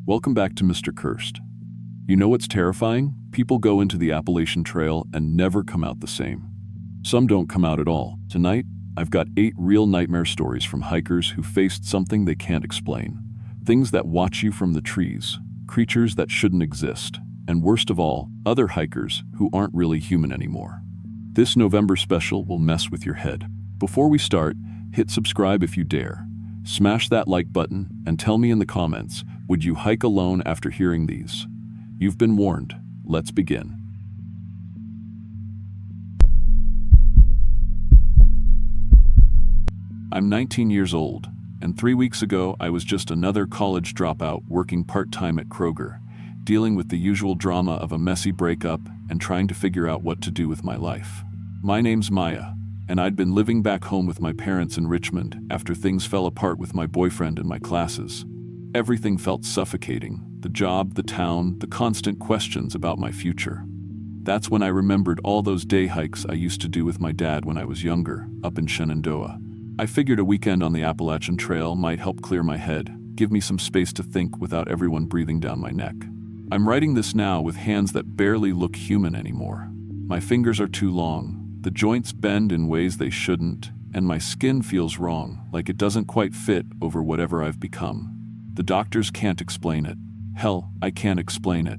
Welcome back to Mr. Cursed. You know what's terrifying? People go into the Appalachian Trail and never come out the same. Some don't come out at all. Tonight, I've got 8 real nightmare stories from hikers who faced something they can't explain. Things that watch you from the trees, creatures that shouldn't exist, and worst of all, other hikers who aren't really human anymore. This November special will mess with your head. Before we start, hit subscribe if you dare. Smash that like button and tell me in the comments, would you hike alone after hearing these? You've been warned. Let's begin. I'm 19 years old, and 3 weeks ago I was just another college dropout working part-time at Kroger, dealing with the usual drama of a messy breakup and trying to figure out what to do with my life. My name's Maya, and I'd been living back home with my parents in Richmond after things fell apart with my boyfriend and my classes. Everything felt suffocating: the job, the town, the constant questions about my future. That's when I remembered all those day hikes I used to do with my dad when I was younger, up in Shenandoah. I figured a weekend on the Appalachian Trail might help clear my head, give me some space to think without everyone breathing down my neck. I'm writing this now with hands that barely look human anymore. My fingers are too long, the joints bend in ways they shouldn't, and my skin feels wrong, like it doesn't quite fit over whatever I've become. The doctors can't explain it. Hell, I can't explain it.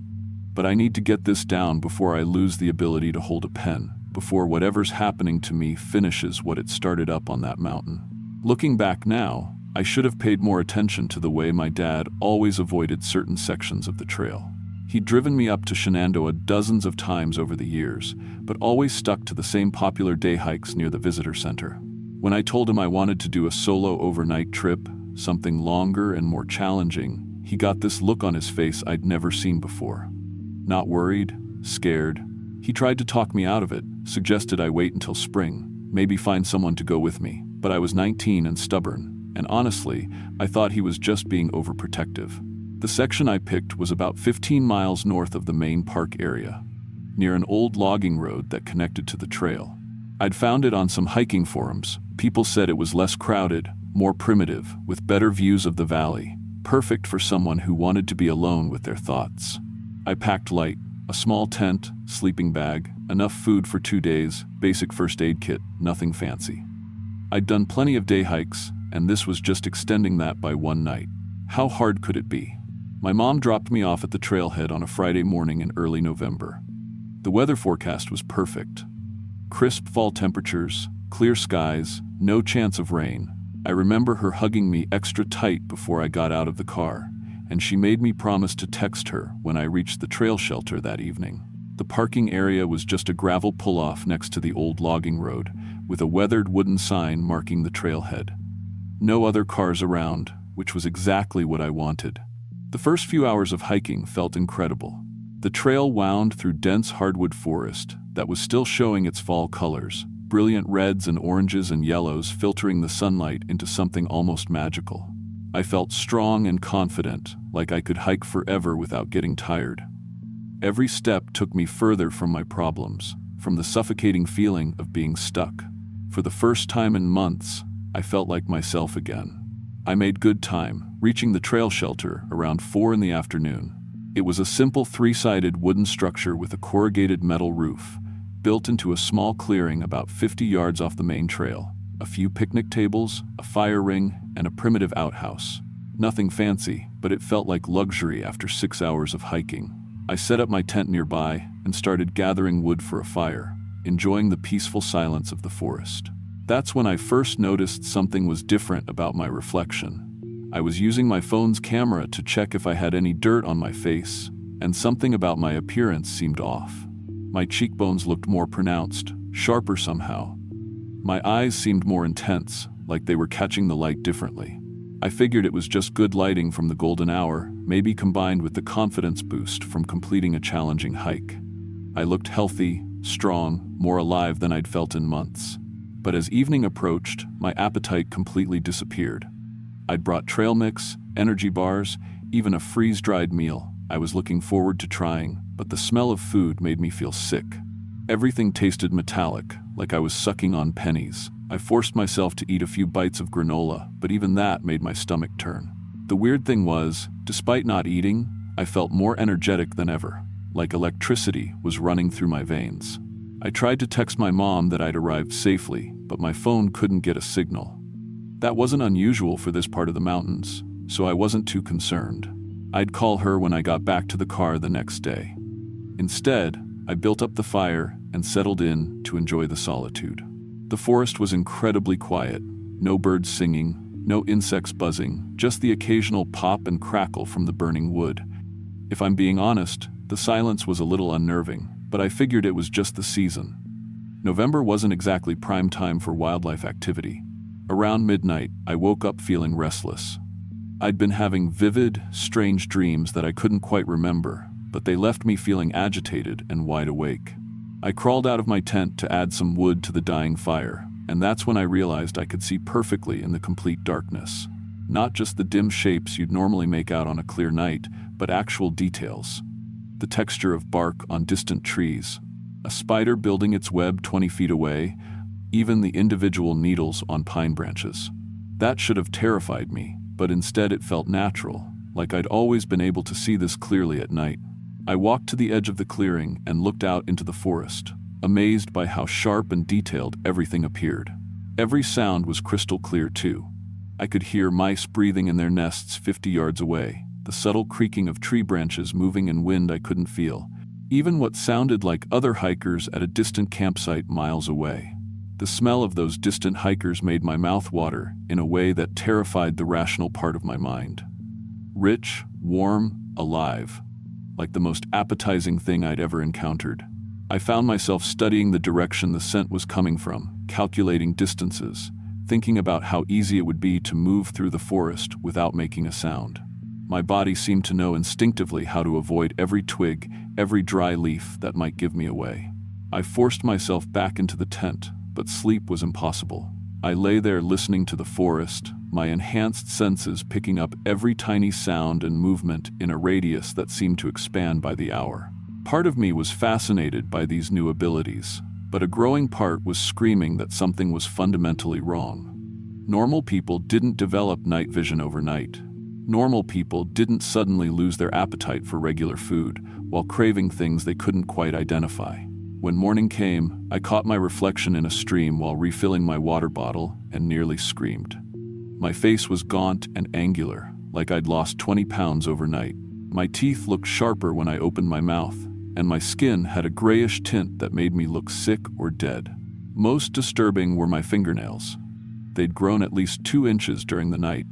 But I need to get this down before I lose the ability to hold a pen, before whatever's happening to me finishes what it started up on that mountain. Looking back now, I should have paid more attention to the way my dad always avoided certain sections of the trail. He'd driven me up to Shenandoah dozens of times over the years, but always stuck to the same popular day hikes near the visitor center. When I told him I wanted to do a solo overnight trip, something longer and more challenging, he got this look on his face I'd never seen before. Not worried, scared. He tried to talk me out of it, suggested I wait until spring, maybe find someone to go with me, but I was 19 and stubborn, and honestly, I thought he was just being overprotective. The section I picked was about 15 miles north of the main park area, near an old logging road that connected to the trail. I'd found it on some hiking forums. People said it was less crowded, more primitive, with better views of the valley, perfect for someone who wanted to be alone with their thoughts. I packed light, a small tent, sleeping bag, enough food for 2 days, basic first aid kit, nothing fancy. I'd done plenty of day hikes, and this was just extending that by one night. How hard could it be? My mom dropped me off at the trailhead on a Friday morning in early November. The weather forecast was perfect. Crisp fall temperatures, clear skies, no chance of rain. I remember her hugging me extra tight before I got out of the car, and she made me promise to text her when I reached the trail shelter that evening. The parking area was just a gravel pull-off next to the old logging road, with a weathered wooden sign marking the trailhead. No other cars around, which was exactly what I wanted. The first few hours of hiking felt incredible. The trail wound through dense hardwood forest that was still showing its fall colors, brilliant reds and oranges and yellows filtering the sunlight into something almost magical. I felt strong and confident, like I could hike forever without getting tired. Every step took me further from my problems, from the suffocating feeling of being stuck. For the first time in months, I felt like myself again. I made good time, reaching the trail shelter around 4 in the afternoon. It was a simple 3-sided wooden structure with a corrugated metal roof, built into a small clearing about 50 yards off the main trail. A few picnic tables, a fire ring, and a primitive outhouse. Nothing fancy, but it felt like luxury after 6 hours of hiking. I set up my tent nearby and started gathering wood for a fire, enjoying the peaceful silence of the forest. That's when I first noticed something was different about my reflection. I was using my phone's camera to check if I had any dirt on my face, and something about my appearance seemed off. My cheekbones looked more pronounced, sharper somehow. My eyes seemed more intense, like they were catching the light differently. I figured it was just good lighting from the golden hour, maybe combined with the confidence boost from completing a challenging hike. I looked healthy, strong, more alive than I'd felt in months. But as evening approached, my appetite completely disappeared. I'd brought trail mix, energy bars, even a freeze-dried meal I was looking forward to trying, but the smell of food made me feel sick. Everything tasted metallic, like I was sucking on pennies. I forced myself to eat a few bites of granola, but even that made my stomach turn. The weird thing was, despite not eating, I felt more energetic than ever, like electricity was running through my veins. I tried to text my mom that I'd arrived safely, but my phone couldn't get a signal. That wasn't unusual for this part of the mountains, so I wasn't too concerned. I'd call her when I got back to the car the next day. Instead, I built up the fire and settled in to enjoy the solitude. The forest was incredibly quiet, no birds singing, no insects buzzing, just the occasional pop and crackle from the burning wood. If I'm being honest, the silence was a little unnerving, but I figured it was just the season. November wasn't exactly prime time for wildlife activity. Around midnight, I woke up feeling restless. I'd been having vivid, strange dreams that I couldn't quite remember, but they left me feeling agitated and wide awake. I crawled out of my tent to add some wood to the dying fire, and that's when I realized I could see perfectly in the complete darkness. Not just the dim shapes you'd normally make out on a clear night, but actual details. The texture of bark on distant trees, a spider building its web 20 feet away, even the individual needles on pine branches. That should have terrified me, but instead it felt natural, like I'd always been able to see this clearly at night. I walked to the edge of the clearing and looked out into the forest, amazed by how sharp and detailed everything appeared. Every sound was crystal clear too. I could hear mice breathing in their nests 50 yards away, the subtle creaking of tree branches moving in wind I couldn't feel, even what sounded like other hikers at a distant campsite miles away. The smell of those distant hikers made my mouth water in a way that terrified the rational part of my mind. Rich, warm, alive, like the most appetizing thing I'd ever encountered. I found myself studying the direction the scent was coming from, calculating distances, thinking about how easy it would be to move through the forest without making a sound. My body seemed to know instinctively how to avoid every twig, every dry leaf that might give me away. I forced myself back into the tent, but sleep was impossible. I lay there listening to the forest, my enhanced senses picking up every tiny sound and movement in a radius that seemed to expand by the hour. Part of me was fascinated by these new abilities, but a growing part was screaming that something was fundamentally wrong. Normal people didn't develop night vision overnight. Normal people didn't suddenly lose their appetite for regular food while craving things they couldn't quite identify. When morning came, I caught my reflection in a stream while refilling my water bottle and nearly screamed. My face was gaunt and angular, like I'd lost 20 pounds overnight. My teeth looked sharper when I opened my mouth, and my skin had a grayish tint that made me look sick or dead. Most disturbing were my fingernails. They'd grown at least 2 inches during the night,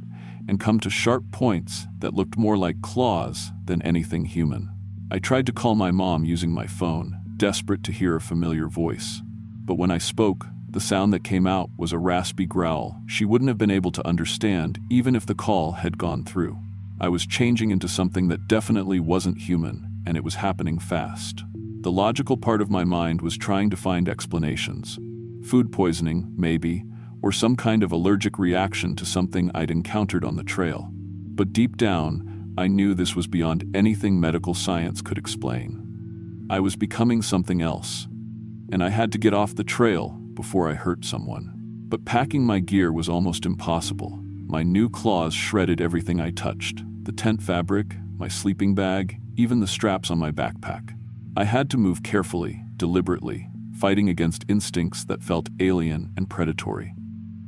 and come to sharp points that looked more like claws than anything human. I tried to call my mom using my phone, desperate to hear a familiar voice. But when I spoke, the sound that came out was a raspy growl she wouldn't have been able to understand even if the call had gone through. I was changing into something that definitely wasn't human, and it was happening fast. The logical part of my mind was trying to find explanations. Food poisoning, maybe, or some kind of allergic reaction to something I'd encountered on the trail. But deep down, I knew this was beyond anything medical science could explain. I was becoming something else, and I had to get off the trail before I hurt someone. But packing my gear was almost impossible. My new claws shredded everything I touched, the tent fabric, my sleeping bag, even the straps on my backpack. I had to move carefully, deliberately, fighting against instincts that felt alien and predatory.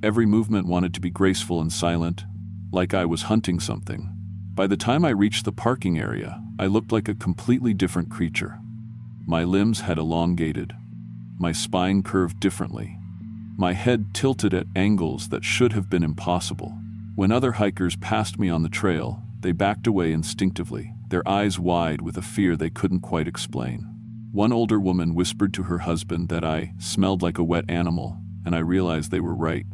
Every movement wanted to be graceful and silent, like I was hunting something. By the time I reached the parking area, I looked like a completely different creature. My limbs had elongated. My spine curved differently. My head tilted at angles that should have been impossible. When other hikers passed me on the trail, they backed away instinctively, their eyes wide with a fear they couldn't quite explain. One older woman whispered to her husband that I smelled like a wet animal, and I realized they were right.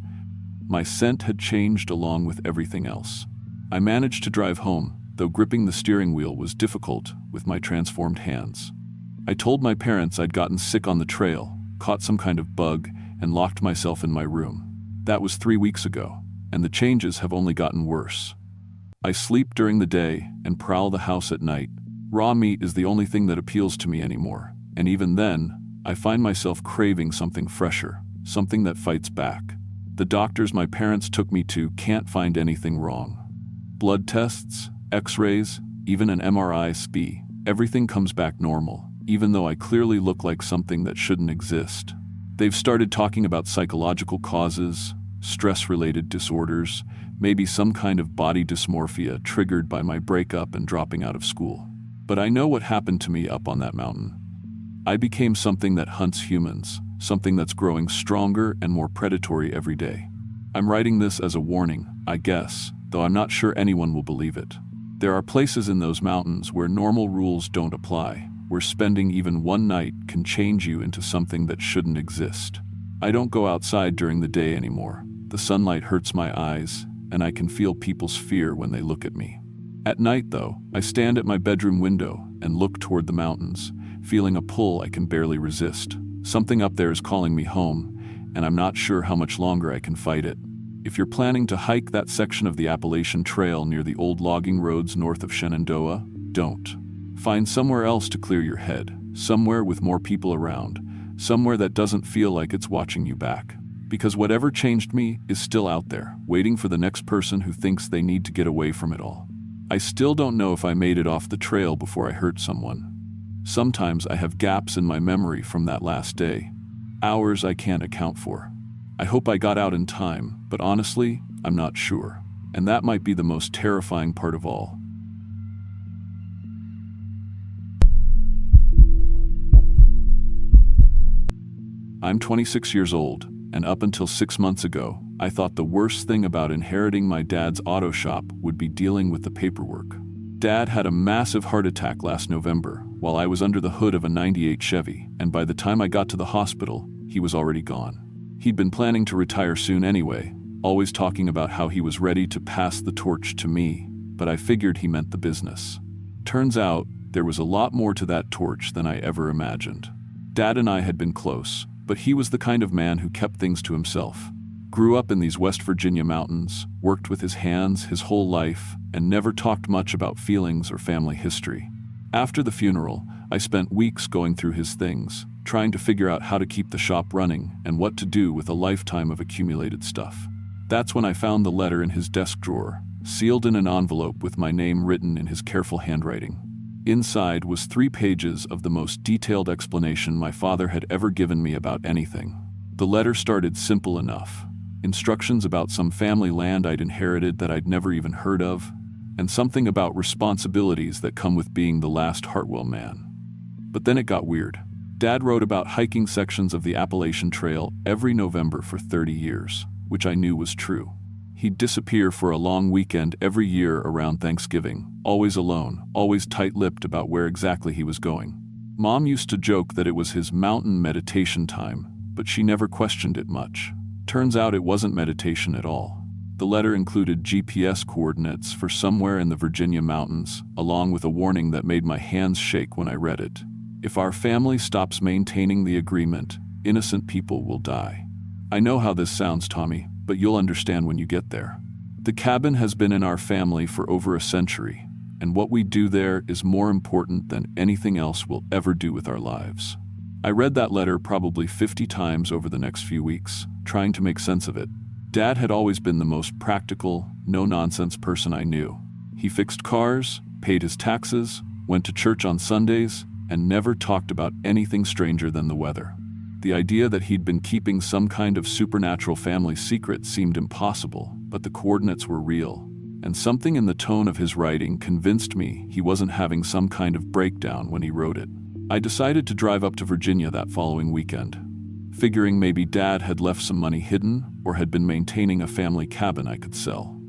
My scent had changed along with everything else. I managed to drive home, though gripping the steering wheel was difficult with my transformed hands. I told my parents I'd gotten sick on the trail, caught some kind of bug, and locked myself in my room. That was 3 weeks ago, and the changes have only gotten worse. I sleep during the day and prowl the house at night. Raw meat is the only thing that appeals to me anymore, and even then, I find myself craving something fresher, something that fights back. The doctors my parents took me to can't find anything wrong. Blood tests, x-rays, even an MRI SPE, everything comes back normal, even though I clearly look like something that shouldn't exist. They've started talking about psychological causes, stress-related disorders, maybe some kind of body dysmorphia triggered by my breakup and dropping out of school. But I know what happened to me up on that mountain. I became something that hunts humans, something that's growing stronger and more predatory every day. I'm writing this as a warning, I guess, though I'm not sure anyone will believe it. There are places in those mountains where normal rules don't apply, where spending even one night can change you into something that shouldn't exist. I don't go outside during the day anymore. The sunlight hurts my eyes, and I can feel people's fear when they look at me. At night, though, I stand at my bedroom window and look toward the mountains, feeling a pull I can barely resist. Something up there is calling me home, and I'm not sure how much longer I can fight it. If you're planning to hike that section of the Appalachian Trail near the old logging roads north of Shenandoah, don't. Find somewhere else to clear your head, somewhere with more people around, somewhere that doesn't feel like it's watching you back. Because whatever changed me is still out there, waiting for the next person who thinks they need to get away from it all. I still don't know if I made it off the trail before I hurt someone. Sometimes I have gaps in my memory from that last day, hours I can't account for. I hope I got out in time, but honestly, I'm not sure. And that might be the most terrifying part of all. I'm 26 years old, and up until 6 months ago, I thought the worst thing about inheriting my dad's auto shop would be dealing with the paperwork. Dad had a massive heart attack last November while I was under the hood of a '98 Chevy, and by the time I got to the hospital, he was already gone. He'd been planning to retire soon anyway, always talking about how he was ready to pass the torch to me, but I figured he meant the business. Turns out, there was a lot more to that torch than I ever imagined. Dad and I had been close, but he was the kind of man who kept things to himself. Grew up in these West Virginia mountains, worked with his hands his whole life, and never talked much about feelings or family history. After the funeral, I spent weeks going through his things, trying to figure out how to keep the shop running and what to do with a lifetime of accumulated stuff. That's when I found the letter in his desk drawer, sealed in an envelope with my name written in his careful handwriting. Inside was 3 pages of the most detailed explanation my father had ever given me about anything. The letter started simple enough. Instructions about some family land I'd inherited that I'd never even heard of, and something about responsibilities that come with being the last Hartwell man. But then it got weird. Dad wrote about hiking sections of the Appalachian Trail every November for 30 years, which I knew was true. He'd disappear for a long weekend every year around Thanksgiving, always alone, always tight-lipped about where exactly he was going. Mom used to joke that it was his mountain meditation time, but she never questioned it much. Turns out it wasn't meditation at all. The letter included GPS coordinates for somewhere in the Virginia mountains, along with a warning that made my hands shake when I read it. If our family stops maintaining the agreement, innocent people will die. I know how this sounds, Tommy, but you'll understand when you get there. The cabin has been in our family for over a century, and what we do there is more important than anything else we'll ever do with our lives. I read that letter probably 50 times over the next few weeks, trying to make sense of it. Dad had always been the most practical, no-nonsense person I knew. He fixed cars, paid his taxes, went to church on Sundays, and never talked about anything stranger than the weather. The idea that he'd been keeping some kind of supernatural family secret seemed impossible, but the coordinates were real, and something in the tone of his writing convinced me he wasn't having some kind of breakdown when he wrote it. I decided to drive up to Virginia that following weekend, figuring maybe Dad had left some money hidden or had been maintaining a family cabin I could sell.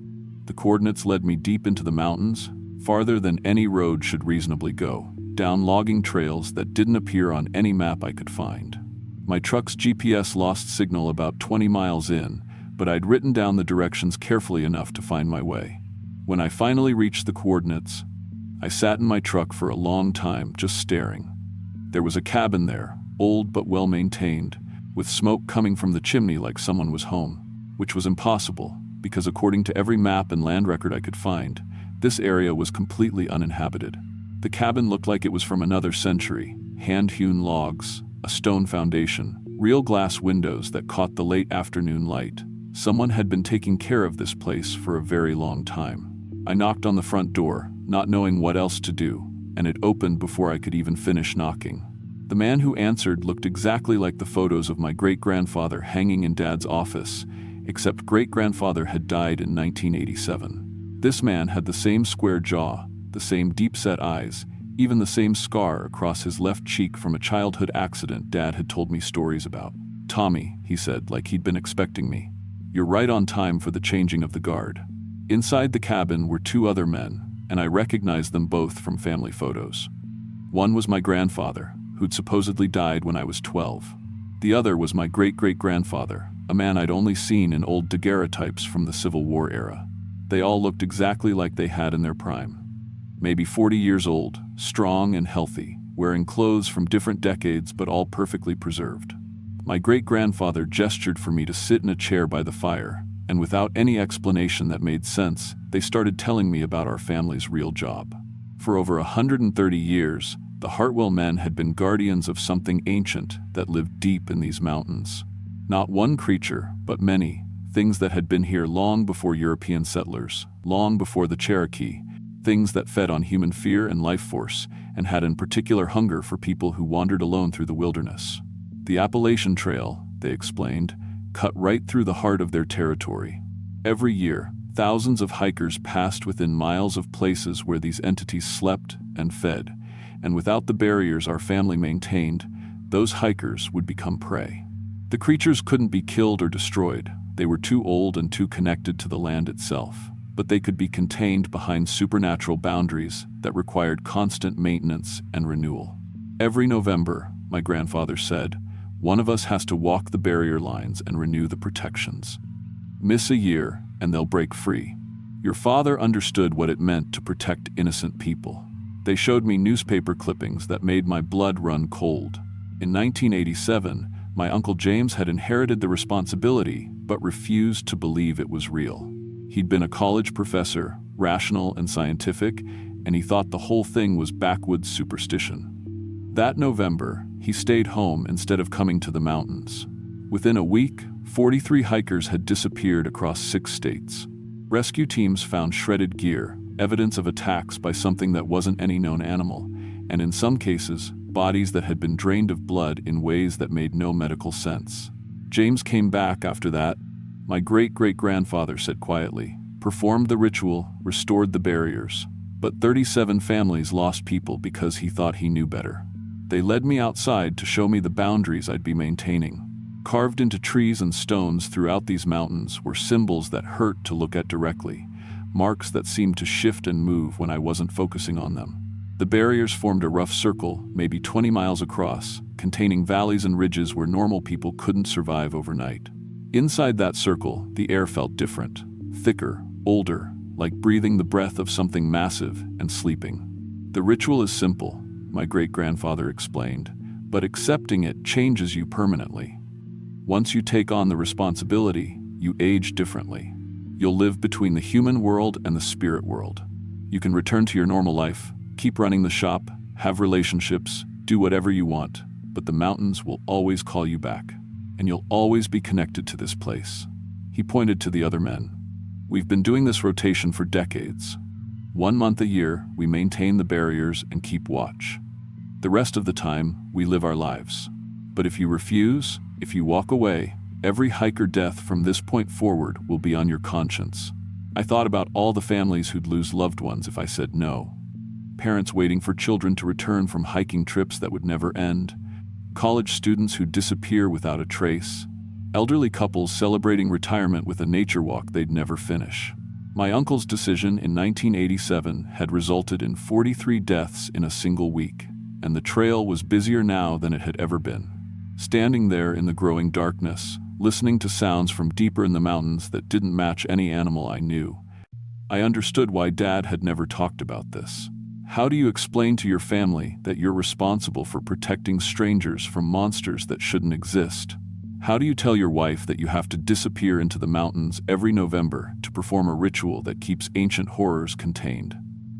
The coordinates led me deep into the mountains, farther than any road should reasonably go, down logging trails that didn't appear on any map I could find. My truck's GPS lost signal about 20 miles in, but I'd written down the directions carefully enough to find my way. When I finally reached the coordinates, I sat in my truck for a long time just staring. There was a cabin there, old but well-maintained, with smoke coming from the chimney like someone was home, which was impossible, because according to every map and land record I could find, this area was completely uninhabited. The cabin looked like it was from another century, hand-hewn logs, a stone foundation, real glass windows that caught the late afternoon light. Someone had been taking care of this place for a very long time. I knocked on the front door, not knowing what else to do, and it opened before I could even finish knocking. The man who answered looked exactly like the photos of my great-grandfather hanging in Dad's office, except great-grandfather had died in 1987. This man had the same square jaw, the same deep-set eyes, even the same scar across his left cheek from a childhood accident Dad had told me stories about. "Tommy," he said, like he'd been expecting me. "You're right on time for the changing of the guard." Inside the cabin were two other men, and I recognized them both from family photos. One was my grandfather, who'd supposedly died when I was 12. The other was my great-great-grandfather, a man I'd only seen in old daguerreotypes from the Civil War era. They all looked exactly like they had in their prime. Maybe 40 years old, strong and healthy, wearing clothes from different decades but all perfectly preserved. My great-grandfather gestured for me to sit in a chair by the fire, and without any explanation that made sense, they started telling me about our family's real job. For over 130 years, the Hartwell men had been guardians of something ancient that lived deep in these mountains. Not one creature, but many, things that had been here long before European settlers, long before the Cherokee, things that fed on human fear and life force, and had in particular hunger for people who wandered alone through the wilderness. The Appalachian Trail, they explained, cut right through the heart of their territory. Every year, thousands of hikers passed within miles of places where these entities slept and fed, and without the barriers our family maintained, those hikers would become prey. The creatures couldn't be killed or destroyed. They were too old and too connected to the land itself, but they could be contained behind supernatural boundaries that required constant maintenance and renewal. Every November, my grandfather said, one of us has to walk the barrier lines and renew the protections. Miss a year, and they'll break free. Your father understood what it meant to protect innocent people. They showed me newspaper clippings that made my blood run cold. In 1987, my Uncle James had inherited the responsibility, but refused to believe it was real. He'd been a college professor, rational and scientific, and he thought the whole thing was backwoods superstition. That November, he stayed home instead of coming to the mountains. Within a week, 43 hikers had disappeared across 6 states. Rescue teams found shredded gear, evidence of attacks by something that wasn't any known animal, and in some cases, bodies that had been drained of blood in ways that made no medical sense. James came back after that, my great-great-grandfather said quietly, performed the ritual, restored the barriers, but 37 families lost people because he thought he knew better. They led me outside to show me the boundaries I'd be maintaining. Carved into trees and stones throughout these mountains were symbols that hurt to look at directly, marks that seemed to shift and move when I wasn't focusing on them. The barriers formed a rough circle, maybe 20 miles across, containing valleys and ridges where normal people couldn't survive overnight. Inside that circle, the air felt different, thicker, older, like breathing the breath of something massive and sleeping. The ritual is simple, my great-grandfather explained, but accepting it changes you permanently. Once you take on the responsibility, you age differently. You'll live between the human world and the spirit world. You can return to your normal life, keep running the shop, have relationships, do whatever you want, but the mountains will always call you back, and you'll always be connected to this place. He pointed to the other men. We've been doing this rotation for decades. 1 month a year, we maintain the barriers and keep watch. The rest of the time, we live our lives. But if you refuse, if you walk away, every hiker death from this point forward will be on your conscience. I thought about all the families who'd lose loved ones if I said no. Parents waiting for children to return from hiking trips that would never end. College students who'd disappear without a trace. Elderly couples celebrating retirement with a nature walk they'd never finish. My uncle's decision in 1987 had resulted in 43 deaths in a single week, and the trail was busier now than it had ever been. Standing there in the growing darkness, listening to sounds from deeper in the mountains that didn't match any animal I knew, I understood why Dad had never talked about this. How do you explain to your family that you're responsible for protecting strangers from monsters that shouldn't exist? How do you tell your wife that you have to disappear into the mountains every November to perform a ritual that keeps ancient horrors contained?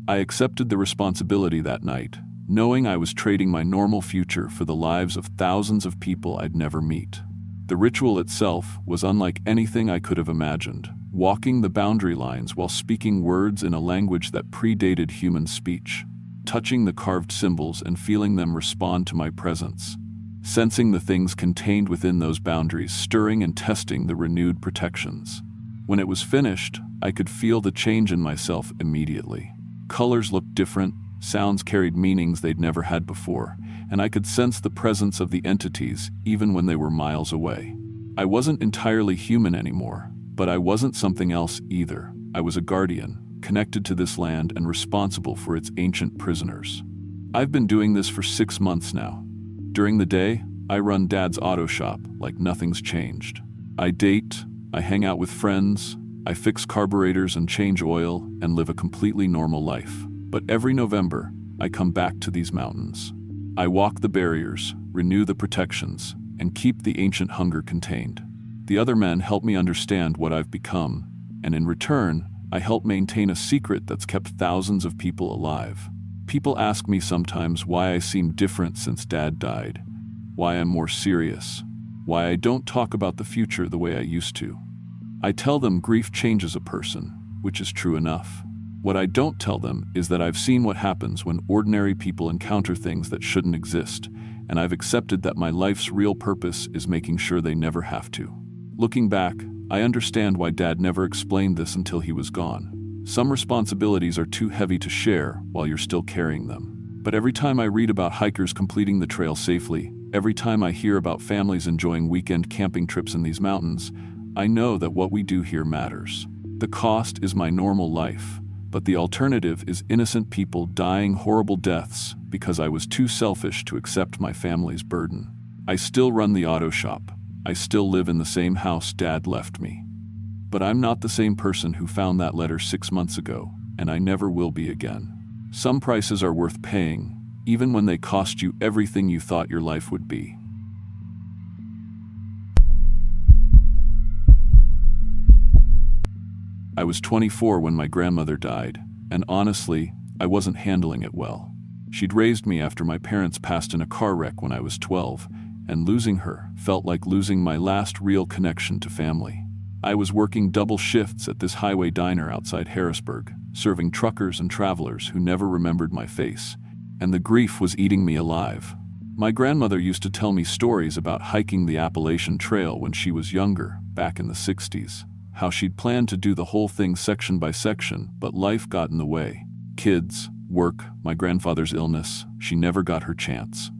I accepted the responsibility that night, knowing I was trading my normal future for the lives of thousands of people I'd never meet. The ritual itself was unlike anything I could have imagined, walking the boundary lines while speaking words in a language that predated human speech, touching the carved symbols and feeling them respond to my presence, sensing the things contained within those boundaries, stirring and testing the renewed protections. When it was finished, I could feel the change in myself immediately. Colors looked different, sounds carried meanings they'd never had before, and I could sense the presence of the entities even when they were miles away. I wasn't entirely human anymore, but I wasn't something else either. I was a guardian, connected to this land and responsible for its ancient prisoners. I've been doing this for 6 months now. During the day, I run Dad's auto shop like nothing's changed. I date, I hang out with friends, I fix carburetors and change oil and live a completely normal life. But every November, I come back to these mountains. I walk the barriers, renew the protections, and keep the ancient hunger contained. The other men help me understand what I've become, and in return, I help maintain a secret that's kept thousands of people alive. People ask me sometimes why I seem different since Dad died, why I'm more serious, why I don't talk about the future the way I used to. I tell them grief changes a person, which is true enough. What I don't tell them is that I've seen what happens when ordinary people encounter things that shouldn't exist, and I've accepted that my life's real purpose is making sure they never have to. Looking back, I understand why Dad never explained this until he was gone. Some responsibilities are too heavy to share while you're still carrying them. But every time I read about hikers completing the trail safely, every time I hear about families enjoying weekend camping trips in these mountains, I know that what we do here matters. The cost is my normal life, but the alternative is innocent people dying horrible deaths because I was too selfish to accept my family's burden. I still run the auto shop. I still live in the same house Dad left me. But I'm not the same person who found that letter 6 months ago, and I never will be again. Some prices are worth paying, even when they cost you everything you thought your life would be. I was 24 when my grandmother died, and honestly, I wasn't handling it well. She'd raised me after my parents passed in a car wreck when I was 12, and losing her felt like losing my last real connection to family. I was working double shifts at this highway diner outside Harrisburg, serving truckers and travelers who never remembered my face, and the grief was eating me alive. My grandmother used to tell me stories about hiking the Appalachian Trail when she was younger, back in the 60s. How she'd planned to do the whole thing section by section, but life got in the way. Kids, work, my grandfather's illness, she never got her chance.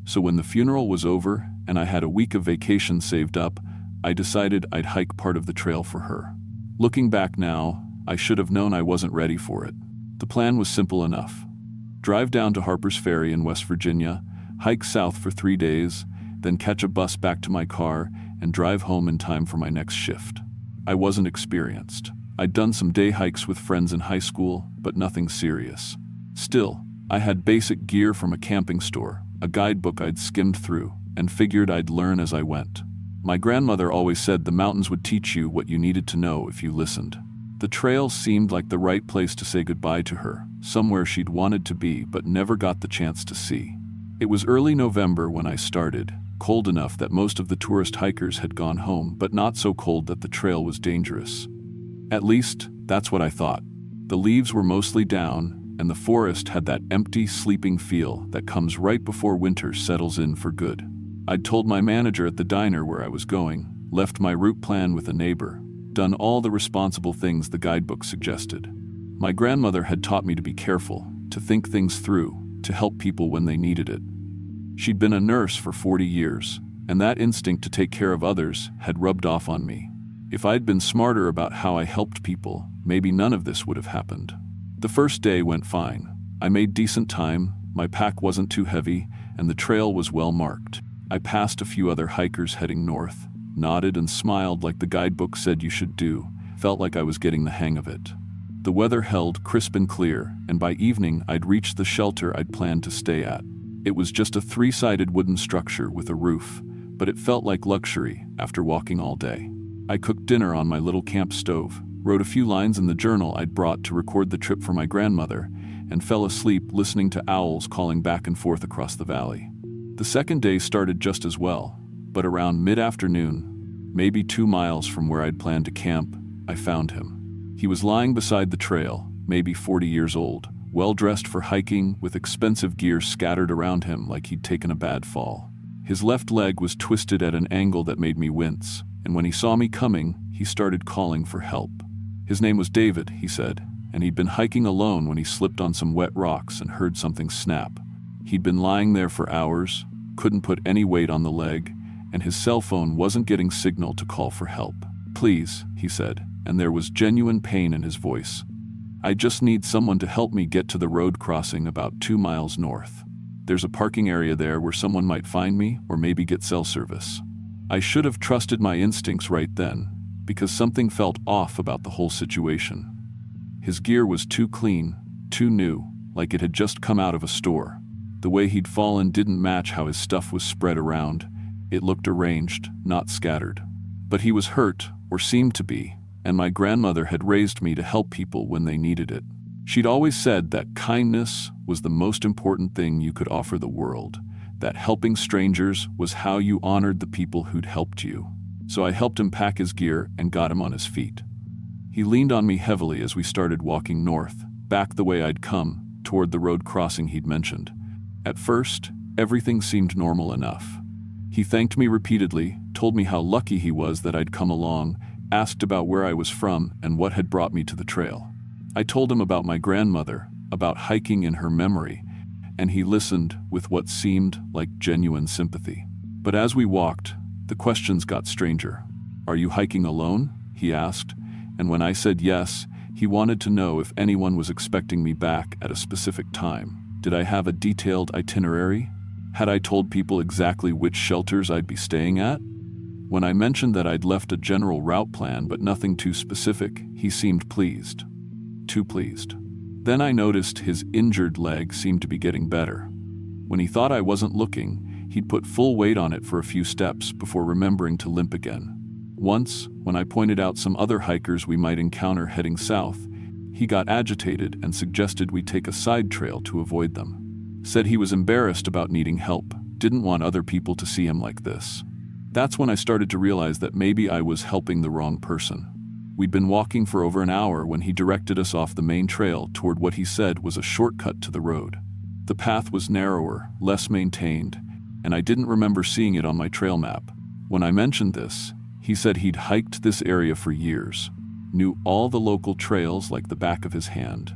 So when the funeral was over and I had a week of vacation saved up, I decided I'd hike part of the trail for her. Looking back now, I should have known I wasn't ready for it. The plan was simple enough. Drive down to Harper's Ferry in West Virginia, hike south for 3 days, then catch a bus back to my car and drive home in time for my next shift. I wasn't experienced. I'd done some day hikes with friends in high school, but nothing serious. Still, I had basic gear from a camping store, a guidebook I'd skimmed through, and figured I'd learn as I went. My grandmother always said the mountains would teach you what you needed to know if you listened. The trail seemed like the right place to say goodbye to her, somewhere she'd wanted to be but never got the chance to see. It was early November when I started, cold enough that most of the tourist hikers had gone home, but not so cold that the trail was dangerous. At least, that's what I thought. The leaves were mostly down, and the forest had that empty, sleeping feel that comes right before winter settles in for good. I'd told my manager at the diner where I was going, left my route plan with a neighbor, done all the responsible things the guidebook suggested. My grandmother had taught me to be careful, to think things through, to help people when they needed it. She'd been a nurse for 40 years, and that instinct to take care of others had rubbed off on me. If I'd been smarter about how I helped people, maybe none of this would have happened. The first day went fine. I made decent time, my pack wasn't too heavy, and the trail was well marked. I passed a few other hikers heading north, nodded and smiled like the guidebook said you should do, felt like I was getting the hang of it. The weather held crisp and clear, and by evening I'd reached the shelter I'd planned to stay at. It was just a 3-sided wooden structure with a roof, but it felt like luxury after walking all day. I cooked dinner on my little camp stove, wrote a few lines in the journal I'd brought to record the trip for my grandmother, and fell asleep listening to owls calling back and forth across the valley. The second day started just as well, but around mid-afternoon, maybe 2 miles from where I'd planned to camp, I found him. He was lying beside the trail, maybe 40 years old, well-dressed for hiking, with expensive gear scattered around him like he'd taken a bad fall. His left leg was twisted at an angle that made me wince, and when he saw me coming, he started calling for help. His name was David, he said, and he'd been hiking alone when he slipped on some wet rocks and heard something snap. He'd been lying there for hours, couldn't put any weight on the leg, and his cell phone wasn't getting signal to call for help. "Please," he said, and there was genuine pain in his voice. "I just need someone to help me get to the road crossing about 2 miles north. There's a parking area there where someone might find me or maybe get cell service." I should have trusted my instincts right then, because something felt off about the whole situation. His gear was too clean, too new, like it had just come out of a store. The way he'd fallen didn't match how his stuff was spread around. It looked arranged, not scattered. But he was hurt, or seemed to be, and my grandmother had raised me to help people when they needed it. She'd always said that kindness was the most important thing you could offer the world, that helping strangers was how you honored the people who'd helped you. So I helped him pack his gear and got him on his feet. He leaned on me heavily as we started walking north, back the way I'd come, toward the road crossing he'd mentioned. At first, everything seemed normal enough. He thanked me repeatedly, told me how lucky he was that I'd come along, asked about where I was from and what had brought me to the trail. I told him about my grandmother, about hiking in her memory, and he listened with what seemed like genuine sympathy. But as we walked, the questions got stranger. "Are you hiking alone?" he asked, and when I said yes, he wanted to know if anyone was expecting me back at a specific time. Did I have a detailed itinerary? Had I told people exactly which shelters I'd be staying at? When I mentioned that I'd left a general route plan but nothing too specific, he seemed pleased. Too pleased. Then I noticed his injured leg seemed to be getting better. When he thought I wasn't looking, he'd put full weight on it for a few steps before remembering to limp again. Once, when I pointed out some other hikers we might encounter heading south, he got agitated and suggested we take a side trail to avoid them. Said he was embarrassed about needing help, didn't want other people to see him like this. That's when I started to realize that maybe I was helping the wrong person. We'd been walking for over an hour when he directed us off the main trail toward what he said was a shortcut to the road. The path was narrower, less maintained, and I didn't remember seeing it on my trail map. When I mentioned this, he said he'd hiked this area for years, knew all the local trails like the back of his hand.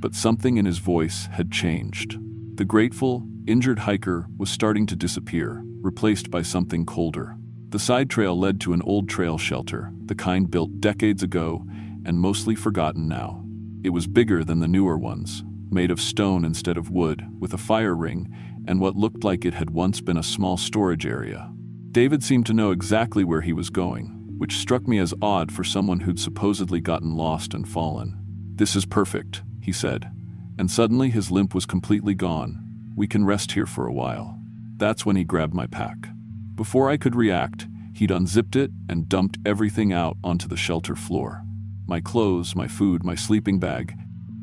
But something in his voice had changed. The grateful, injured hiker was starting to disappear, replaced by something colder. The side trail led to an old trail shelter, the kind built decades ago and mostly forgotten now. It was bigger than the newer ones, made of stone instead of wood, with a fire ring and what looked like it had once been a small storage area. David seemed to know exactly where he was going, which struck me as odd for someone who'd supposedly gotten lost and fallen. "This is perfect," he said, and suddenly his limp was completely gone. "We can rest here for a while." That's when he grabbed my pack. Before I could react, he'd unzipped it and dumped everything out onto the shelter floor. My clothes, my food, my sleeping bag,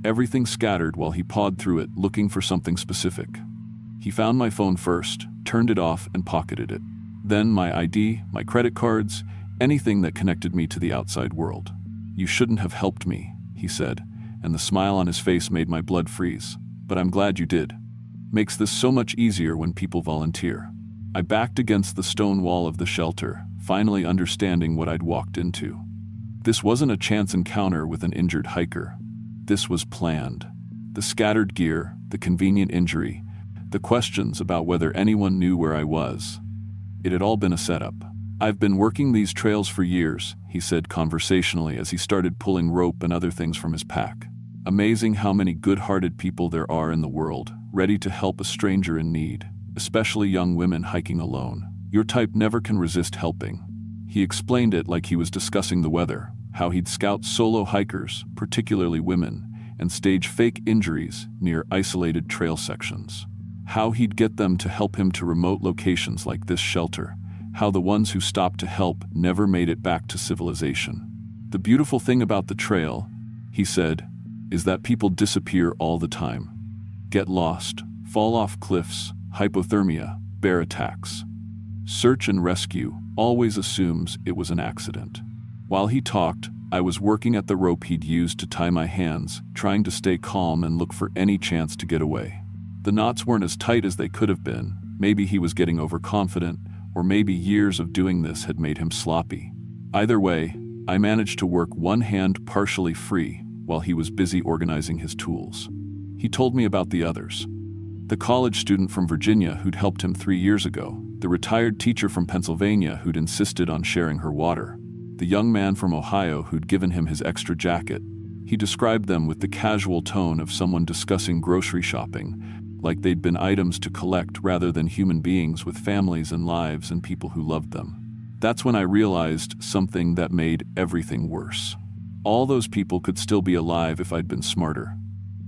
everything scattered while he pawed through it looking for something specific. He found my phone first, turned it off and pocketed it. Then my ID, my credit cards, anything that connected me to the outside world. "You shouldn't have helped me," he said, and the smile on his face made my blood freeze. "But I'm glad you did. Makes this so much easier when people volunteer." I backed against the stone wall of the shelter, finally understanding what I'd walked into. This wasn't a chance encounter with an injured hiker. This was planned. The scattered gear, the convenient injury, the questions about whether anyone knew where I was. It had all been a setup. "I've been working these trails for years," he said conversationally as he started pulling rope and other things from his pack. "Amazing how many good-hearted people there are in the world, ready to help a stranger in need. Especially young women hiking alone. Your type never can resist helping." He explained it like he was discussing the weather, how he'd scout solo hikers, particularly women, and stage fake injuries near isolated trail sections. How he'd get them to help him to remote locations like this shelter, how the ones who stopped to help never made it back to civilization. "The beautiful thing about the trail," he said, "is that people disappear all the time. Get lost, fall off cliffs, hypothermia, bear attacks. Search and rescue always assumes it was an accident." While he talked, I was working at the rope he'd used to tie my hands, trying to stay calm and look for any chance to get away. The knots weren't as tight as they could have been. Maybe he was getting overconfident, or maybe years of doing this had made him sloppy. Either way, I managed to work one hand partially free while he was busy organizing his tools. He told me about the others. The college student from Virginia who'd helped him 3 years ago, the retired teacher from Pennsylvania who'd insisted on sharing her water, the young man from Ohio who'd given him his extra jacket. He described them with the casual tone of someone discussing grocery shopping, like they'd been items to collect rather than human beings with families and lives and people who loved them. That's when I realized something that made everything worse. All those people could still be alive if I'd been smarter.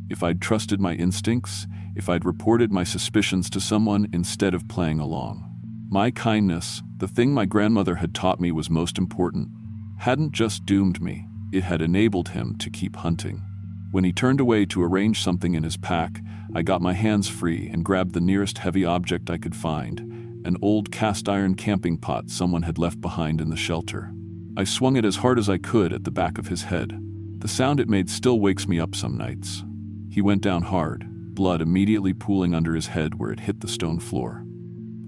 If I'd trusted my instincts, if I'd reported my suspicions to someone instead of playing along. My kindness, the thing my grandmother had taught me was most important, hadn't just doomed me, it had enabled him to keep hunting. When he turned away to arrange something in his pack, I got my hands free and grabbed the nearest heavy object I could find, an old cast-iron camping pot someone had left behind in the shelter. I swung it as hard as I could at the back of his head. The sound it made still wakes me up some nights. He went down hard, blood immediately pooling under his head where it hit the stone floor.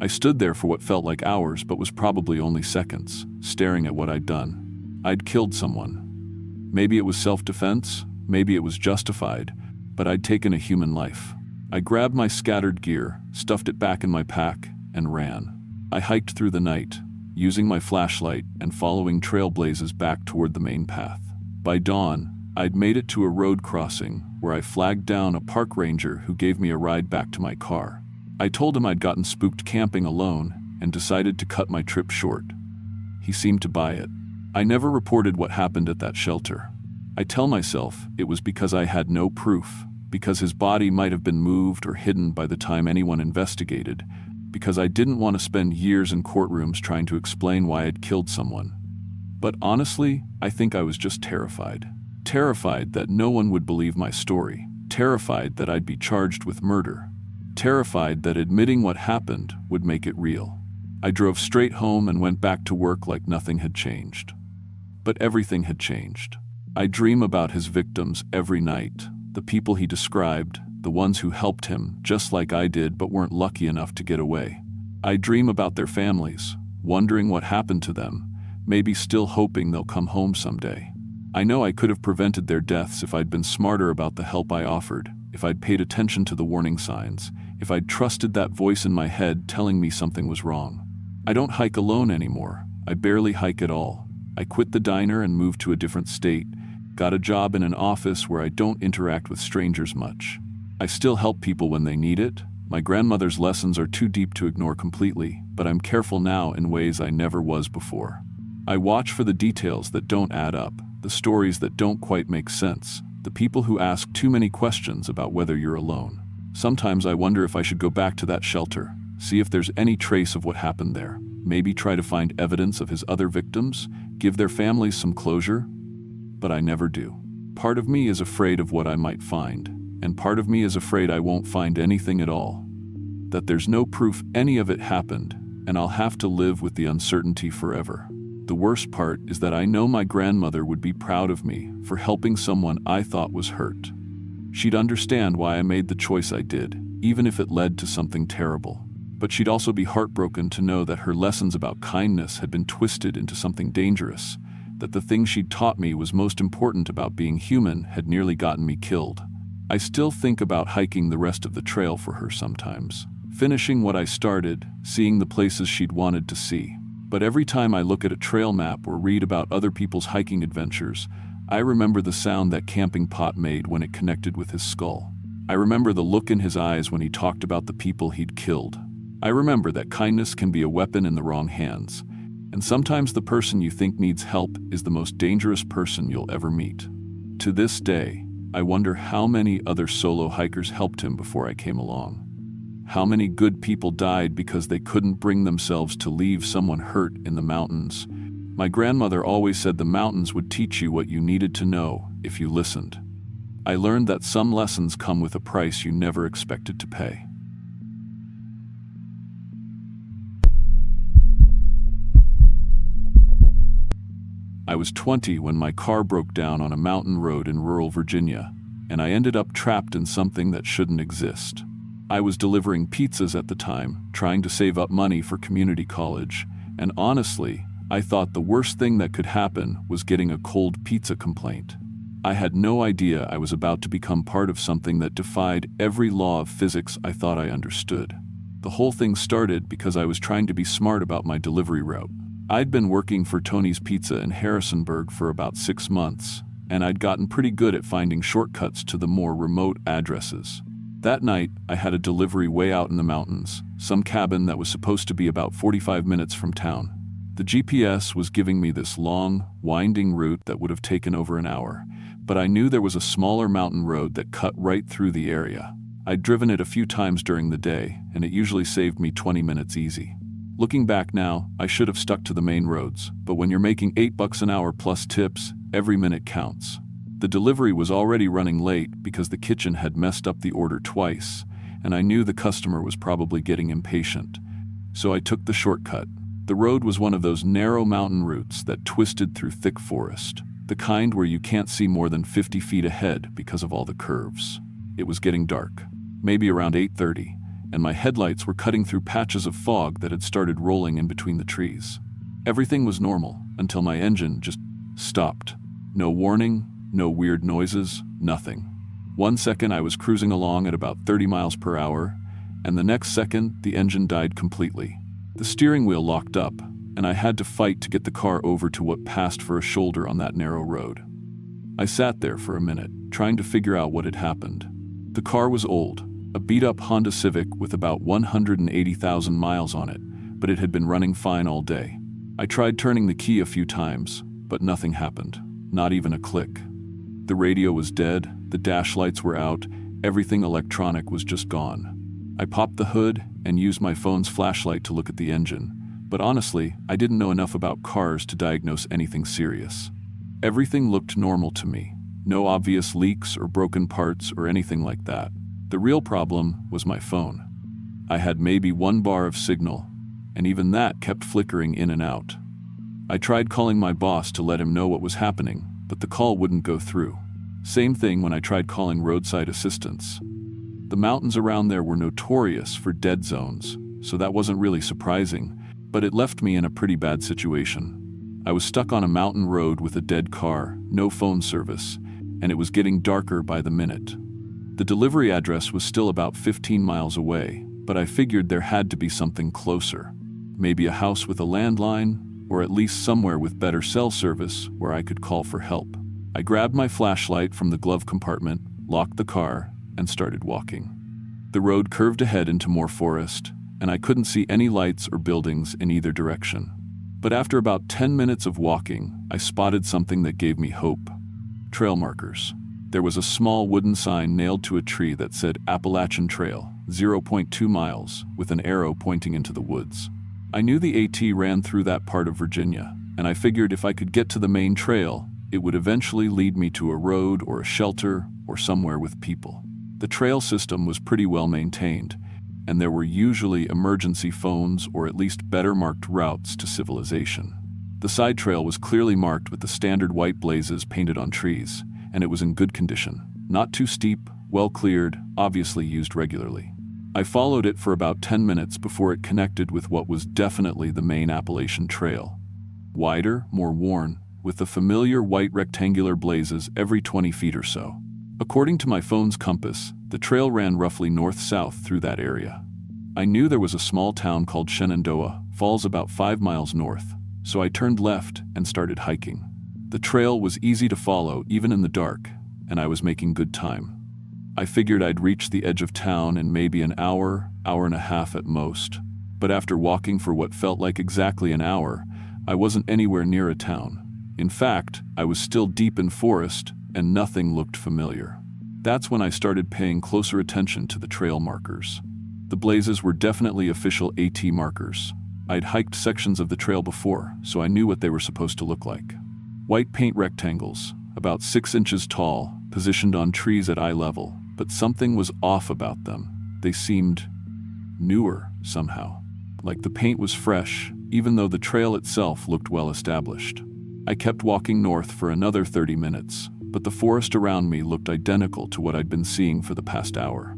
I stood there for what felt like hours but was probably only seconds, staring at what I'd done. I'd killed someone. Maybe it was self-defense, maybe it was justified, but I'd taken a human life. I grabbed my scattered gear, stuffed it back in my pack, and ran. I hiked through the night, using my flashlight and following trail blazes back toward the main path. By dawn, I'd made it to a road crossing where I flagged down a park ranger who gave me a ride back to my car. I told him I'd gotten spooked camping alone and decided to cut my trip short. He seemed to buy it. I never reported what happened at that shelter. I tell myself it was because I had no proof, because his body might have been moved or hidden by the time anyone investigated, because I didn't want to spend years in courtrooms trying to explain why I'd killed someone. But honestly, I think I was just terrified. Terrified that no one would believe my story. Terrified that I'd be charged with murder. Terrified that admitting what happened would make it real. I drove straight home and went back to work like nothing had changed. But everything had changed. I dream about his victims every night, the people he described, the ones who helped him, just like I did but weren't lucky enough to get away. I dream about their families, wondering what happened to them, maybe still hoping they'll come home someday. I know I could have prevented their deaths if I'd been smarter about the help I offered, if I'd paid attention to the warning signs, if I'd trusted that voice in my head telling me something was wrong. I don't hike alone anymore. I barely hike at all. I quit the diner and moved to a different state, got a job in an office where I don't interact with strangers much. I still help people when they need it. My grandmother's lessons are too deep to ignore completely, but I'm careful now in ways I never was before. I watch for the details that don't add up, the stories that don't quite make sense, the people who ask too many questions about whether you're alone. Sometimes I wonder if I should go back to that shelter, see if there's any trace of what happened there, maybe try to find evidence of his other victims, give their families some closure. But I never do. Part of me is afraid of what I might find, and part of me is afraid I won't find anything at all. That there's no proof any of it happened, and I'll have to live with the uncertainty forever. The worst part is that I know my grandmother would be proud of me for helping someone I thought was hurt. She'd understand why I made the choice I did, even if it led to something terrible. But she'd also be heartbroken to know that her lessons about kindness had been twisted into something dangerous, that the thing she'd taught me was most important about being human had nearly gotten me killed. I still think about hiking the rest of the trail for her sometimes, finishing what I started, seeing the places she'd wanted to see. But every time I look at a trail map or read about other people's hiking adventures, I remember the sound that camping pot made when it connected with his skull. I remember the look in his eyes when he talked about the people he'd killed. I remember that kindness can be a weapon in the wrong hands, and sometimes the person you think needs help is the most dangerous person you'll ever meet. To this day, I wonder how many other solo hikers helped him before I came along. How many good people died because they couldn't bring themselves to leave someone hurt in the mountains. My grandmother always said the mountains would teach you what you needed to know if you listened. I learned that some lessons come with a price you never expected to pay. I was 20 when my car broke down on a mountain road in rural Virginia, and I ended up trapped in something that shouldn't exist. I was delivering pizzas at the time, trying to save up money for community college, and honestly, I thought the worst thing that could happen was getting a cold pizza complaint. I had no idea I was about to become part of something that defied every law of physics I thought I understood. The whole thing started because I was trying to be smart about my delivery route. I'd been working for Tony's Pizza in Harrisonburg for about 6 months, and I'd gotten pretty good at finding shortcuts to the more remote addresses. That night, I had a delivery way out in the mountains, some cabin that was supposed to be about 45 minutes from town. The GPS was giving me this long, winding route that would have taken over an hour, but I knew there was a smaller mountain road that cut right through the area. I'd driven it a few times during the day, and it usually saved me 20 minutes easy. Looking back now, I should have stuck to the main roads, but when you're making $8 an hour plus tips, every minute counts. The delivery was already running late because the kitchen had messed up the order twice, and I knew the customer was probably getting impatient. So I took the shortcut. The road was one of those narrow mountain routes that twisted through thick forest, the kind where you can't see more than 50 feet ahead because of all the curves. It was getting dark, maybe around 8:30, and my headlights were cutting through patches of fog that had started rolling in between the trees. Everything was normal until my engine just stopped. No warning, no weird noises, nothing. One second I was cruising along at about 30 miles per hour, and the next second the engine died completely. The steering wheel locked up, and I had to fight to get the car over to what passed for a shoulder on that narrow road. I sat there for a minute, trying to figure out what had happened. The car was old, a beat-up Honda Civic with about 180,000 miles on it, but it had been running fine all day. I tried turning the key a few times, but nothing happened, not even a click. The radio was dead, the dash lights were out, everything electronic was just gone. I popped the hood and used my phone's flashlight to look at the engine, but honestly, I didn't know enough about cars to diagnose anything serious. Everything looked normal to me. No obvious leaks or broken parts or anything like that. The real problem was my phone. I had maybe 1 bar of signal, and even that kept flickering in and out. I tried calling my boss to let him know what was happening, but the call wouldn't go through. Same thing when I tried calling roadside assistance. The mountains around there were notorious for dead zones, so that wasn't really surprising, but it left me in a pretty bad situation. I was stuck on a mountain road with a dead car, no phone service, and it was getting darker by the minute. The delivery address was still about 15 miles away, but I figured there had to be something closer. Maybe a house with a landline, or at least somewhere with better cell service where I could call for help. I grabbed my flashlight from the glove compartment, locked the car, and started walking. The road curved ahead into more forest, and I couldn't see any lights or buildings in either direction. But after about 10 minutes of walking, I spotted something that gave me hope. Trail markers. There was a small wooden sign nailed to a tree that said Appalachian Trail, 0.2 miles, with an arrow pointing into the woods. I knew the AT ran through that part of Virginia, and I figured if I could get to the main trail, it would eventually lead me to a road or a shelter or somewhere with people. The trail system was pretty well maintained, and there were usually emergency phones or at least better marked routes to civilization. The side trail was clearly marked with the standard white blazes painted on trees, and it was in good condition. Not too steep, well cleared, obviously used regularly. I followed it for about 10 minutes before it connected with what was definitely the main Appalachian Trail. Wider, more worn, with the familiar white rectangular blazes every 20 feet or so. According to my phone's compass, the trail ran roughly north-south through that area. I knew there was a small town called Shenandoah Falls about 5 miles north, so I turned left and started hiking. The trail was easy to follow even in the dark, and I was making good time. I figured I'd reach the edge of town in maybe an hour, hour and a half at most, but after walking for what felt like exactly an hour, I wasn't anywhere near a town. In fact, I was still deep in forest, and nothing looked familiar. That's when I started paying closer attention to the trail markers. The blazes were definitely official AT markers. I'd hiked sections of the trail before, so I knew what they were supposed to look like. White paint rectangles, about 6 inches tall, positioned on trees at eye level, but something was off about them. They seemed newer somehow, like the paint was fresh, even though the trail itself looked well established. I kept walking north for another 30 minutes, but the forest around me looked identical to what I'd been seeing for the past hour.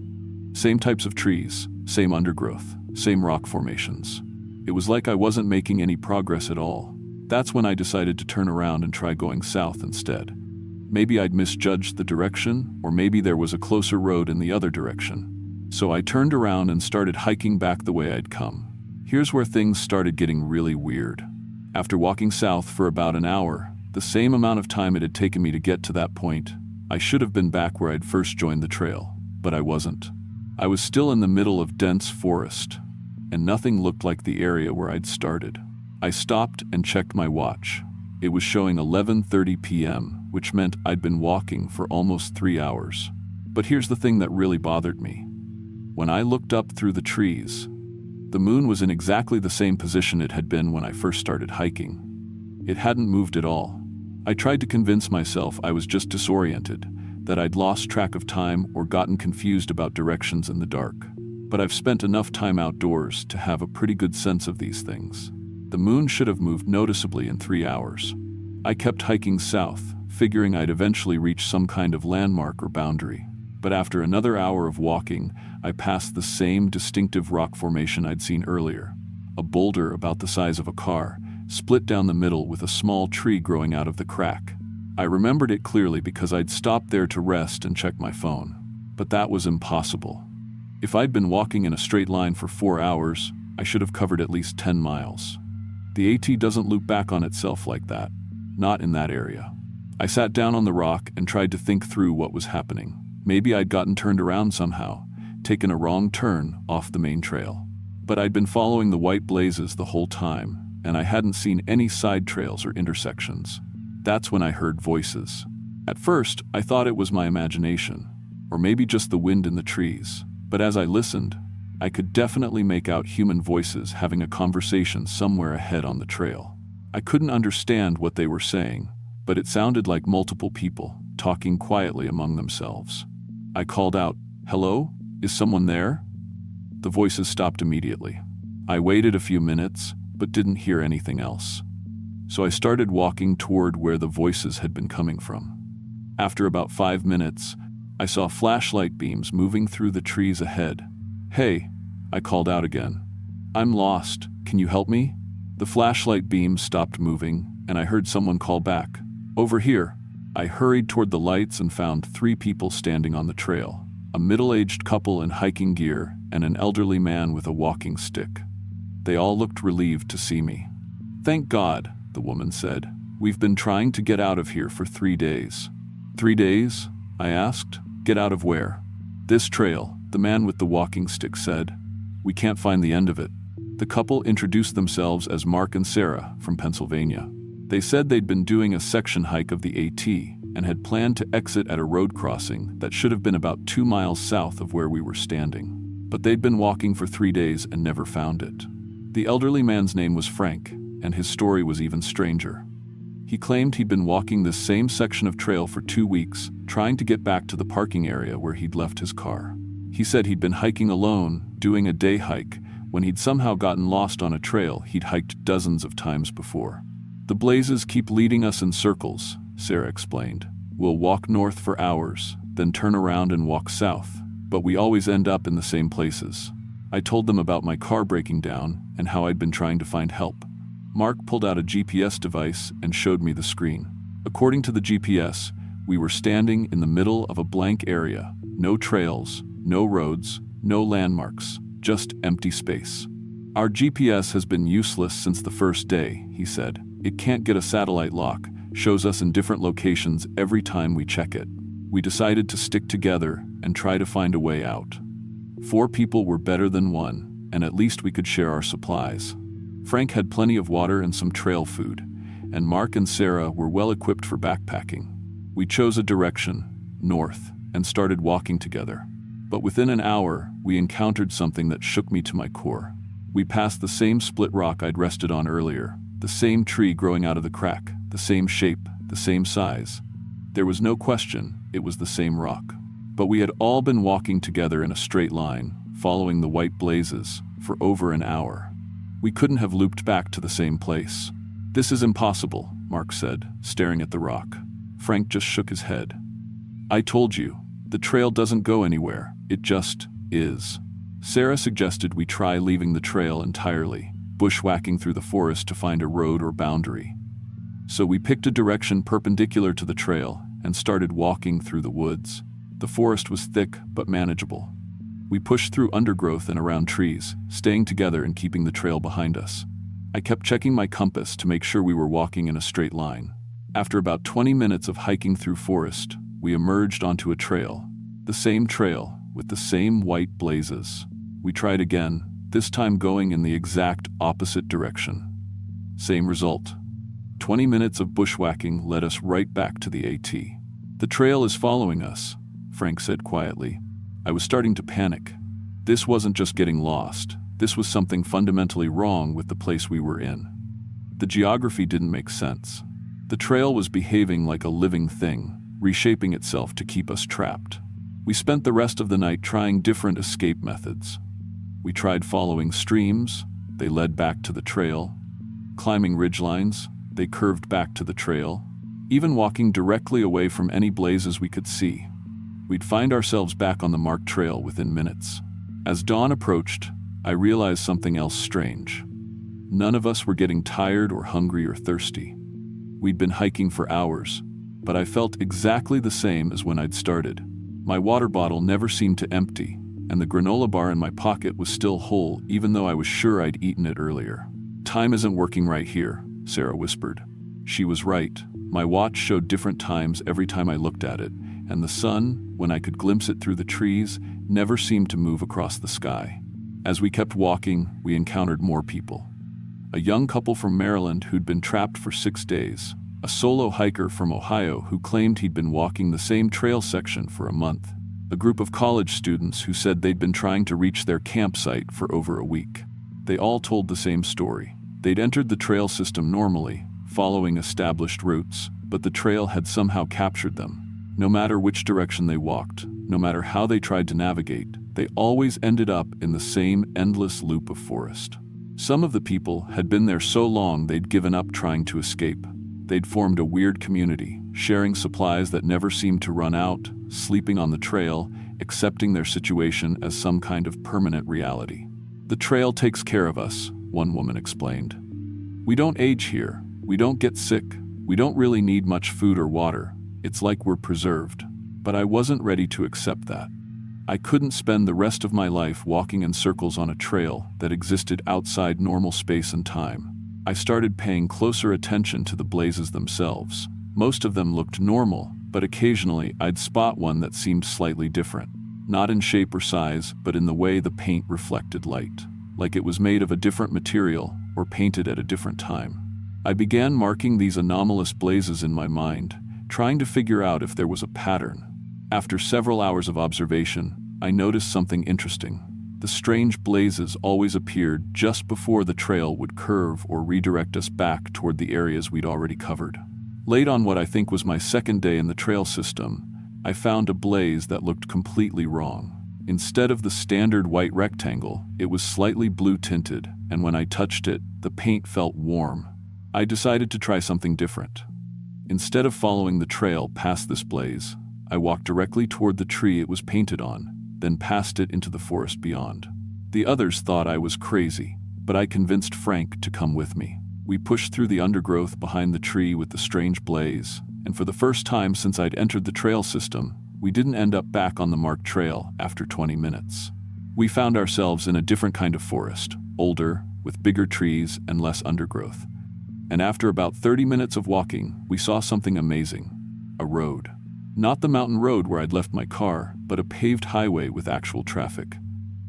Same types of trees, same undergrowth, same rock formations. It was like I wasn't making any progress at all. That's when I decided to turn around and try going south instead. Maybe I'd misjudged the direction, or maybe there was a closer road in the other direction. So I turned around and started hiking back the way I'd come. Here's where things started getting really weird. After walking south for about an hour, the same amount of time it had taken me to get to that point, I should have been back where I'd first joined the trail, but I wasn't. I was still in the middle of dense forest, and nothing looked like the area where I'd started. I stopped and checked my watch. It was showing 11:30 p.m., which meant I'd been walking for almost 3 hours. But here's the thing that really bothered me. When I looked up through the trees, the moon was in exactly the same position it had been when I first started hiking. It hadn't moved at all. I tried to convince myself I was just disoriented, that I'd lost track of time or gotten confused about directions in the dark. But I've spent enough time outdoors to have a pretty good sense of these things. The moon should have moved noticeably in 3 hours. I kept hiking south, figuring I'd eventually reach some kind of landmark or boundary. But after another hour of walking, I passed the same distinctive rock formation I'd seen earlier. A boulder about the size of a car, split down the middle with a small tree growing out of the crack. I remembered it clearly because I'd stopped there to rest and check my phone. But that was impossible. If I'd been walking in a straight line for 4 hours, I should have covered at least 10 miles. The AT doesn't loop back on itself like that. Not in that area. I sat down on the rock and tried to think through what was happening. Maybe I'd gotten turned around somehow, taken a wrong turn off the main trail. But I'd been following the white blazes the whole time, and I hadn't seen any side trails or intersections. That's when I heard voices. At first, I thought it was my imagination, or maybe just the wind in the trees. But as I listened, I could definitely make out human voices having a conversation somewhere ahead on the trail. I couldn't understand what they were saying, but it sounded like multiple people talking quietly among themselves. I called out, "Hello? Is someone there?" The voices stopped immediately. I waited a few minutes, but didn't hear anything else. So I started walking toward where the voices had been coming from. After about 5 minutes, I saw flashlight beams moving through the trees ahead. "Hey," I called out again. "I'm lost. Can you help me?" The flashlight beams stopped moving, and I heard someone call back, "Over here." I hurried toward the lights and found 3 people standing on the trail, a middle-aged couple in hiking gear and an elderly man with a walking stick. They all looked relieved to see me. "Thank God," the woman said. "We've been trying to get out of here for 3 days." "3 days?" I asked. "Get out of where?" "This trail," the man with the walking stick said. "We can't find the end of it." The couple introduced themselves as Mark and Sarah from Pennsylvania. They said they'd been doing a section hike of the AT and had planned to exit at a road crossing that should have been about 2 miles south of where we were standing. But they'd been walking for 3 days and never found it. The elderly man's name was Frank, and his story was even stranger. He claimed he'd been walking this same section of trail for 2 weeks, trying to get back to the parking area where he'd left his car. He said he'd been hiking alone, doing a day hike, when he'd somehow gotten lost on a trail he'd hiked dozens of times before. "The blazes keep leading us in circles," Sarah explained. "We'll walk north for hours, then turn around and walk south, but we always end up in the same places." I told them about my car breaking down and how I'd been trying to find help. Mark pulled out a GPS device and showed me the screen. According to the GPS, we were standing in the middle of a blank area. No trails, no roads, no landmarks, just empty space. "Our GPS has been useless since the first day," he said. "It can't get a satellite lock, shows us in different locations every time we check it. We decided to stick together and try to find a way out. 4 people were better than 1, and at least we could share our supplies." Frank had plenty of water and some trail food, and Mark and Sarah were well equipped for backpacking. We chose a direction, north, and started walking together. But within an hour, we encountered something that shook me to my core. We passed the same split rock I'd rested on earlier, the same tree growing out of the crack, the same shape, the same size. There was no question, it was the same rock. But we had all been walking together in a straight line, following the white blazes, for over an hour. We couldn't have looped back to the same place. "This is impossible," Mark said, staring at the rock. Frank just shook his head. "I told you, the trail doesn't go anywhere, it just is." Sarah suggested we try leaving the trail entirely, bushwhacking through the forest to find a road or boundary. So we picked a direction perpendicular to the trail and started walking through the woods. The forest was thick but manageable. We pushed through undergrowth and around trees, staying together and keeping the trail behind us. I kept checking my compass to make sure we were walking in a straight line. After about 20 minutes of hiking through forest, we emerged onto a trail. The same trail, with the same white blazes. We tried again, this time going in the exact opposite direction. Same result. 20 minutes of bushwhacking led us right back to the AT. "The trail is following us," Frank said quietly. I was starting to panic. This wasn't just getting lost. This was something fundamentally wrong with the place we were in. The geography didn't make sense. The trail was behaving like a living thing, reshaping itself to keep us trapped. We spent the rest of the night trying different escape methods. We tried following streams, they led back to the trail. Climbing ridgelines, they curved back to the trail. Even walking directly away from any blazes we could see. We'd find ourselves back on the marked trail within minutes. As dawn approached, I realized something else strange. None of us were getting tired or hungry or thirsty. We'd been hiking for hours, but I felt exactly the same as when I'd started. My water bottle never seemed to empty, and the granola bar in my pocket was still whole even though I was sure I'd eaten it earlier. "Time isn't working right here," Sarah whispered. She was right. My watch showed different times every time I looked at it, and the sun, when I could glimpse it through the trees, never seemed to move across the sky. As we kept walking, we encountered more people. A young couple from Maryland who'd been trapped for 6 days, a solo hiker from Ohio who claimed he'd been walking the same trail section for a month, a group of college students who said they'd been trying to reach their campsite for over a week. They all told the same story. They'd entered the trail system normally, following established routes, but the trail had somehow captured them. No matter which direction they walked, no matter how they tried to navigate, they always ended up in the same endless loop of forest. Some of the people had been there so long they'd given up trying to escape. They'd formed a weird community, sharing supplies that never seemed to run out, sleeping on the trail, accepting their situation as some kind of permanent reality. "The trail takes care of us," one woman explained. "We don't age here, we don't get sick, we don't really need much food or water. It's like we're preserved." But I wasn't ready to accept that. I couldn't spend the rest of my life walking in circles on a trail that existed outside normal space and time. I started paying closer attention to the blazes themselves. Most of them looked normal, but occasionally I'd spot one that seemed slightly different. Not in shape or size, but in the way the paint reflected light. Like it was made of a different material or painted at a different time. I began marking these anomalous blazes in my mind, trying to figure out if there was a pattern. After several hours of observation, I noticed something interesting. The strange blazes always appeared just before the trail would curve or redirect us back toward the areas we'd already covered. Late on what I think was my second day in the trail system, I found a blaze that looked completely wrong. Instead of the standard white rectangle, it was slightly blue tinted, and when I touched it, the paint felt warm. I decided to try something different. Instead of following the trail past this blaze, I walked directly toward the tree it was painted on, then past it into the forest beyond. The others thought I was crazy, but I convinced Frank to come with me. We pushed through the undergrowth behind the tree with the strange blaze, and for the first time since I'd entered the trail system, we didn't end up back on the marked trail after 20 minutes. We found ourselves in a different kind of forest, older, with bigger trees and less undergrowth. And after about 30 minutes of walking, we saw something amazing. A road. Not the mountain road where I'd left my car, but a paved highway with actual traffic.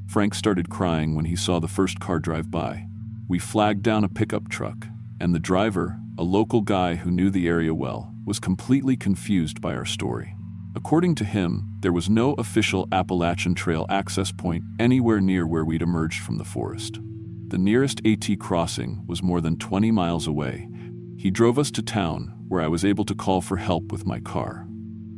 Frank started crying when he saw the first car drive by. We flagged down a pickup truck, and the driver, a local guy who knew the area well, was completely confused by our story. According to him, there was no official Appalachian Trail access point anywhere near where we'd emerged from the forest. The nearest AT crossing was more than 20 miles away. He drove us to town, where I was able to call for help with my car.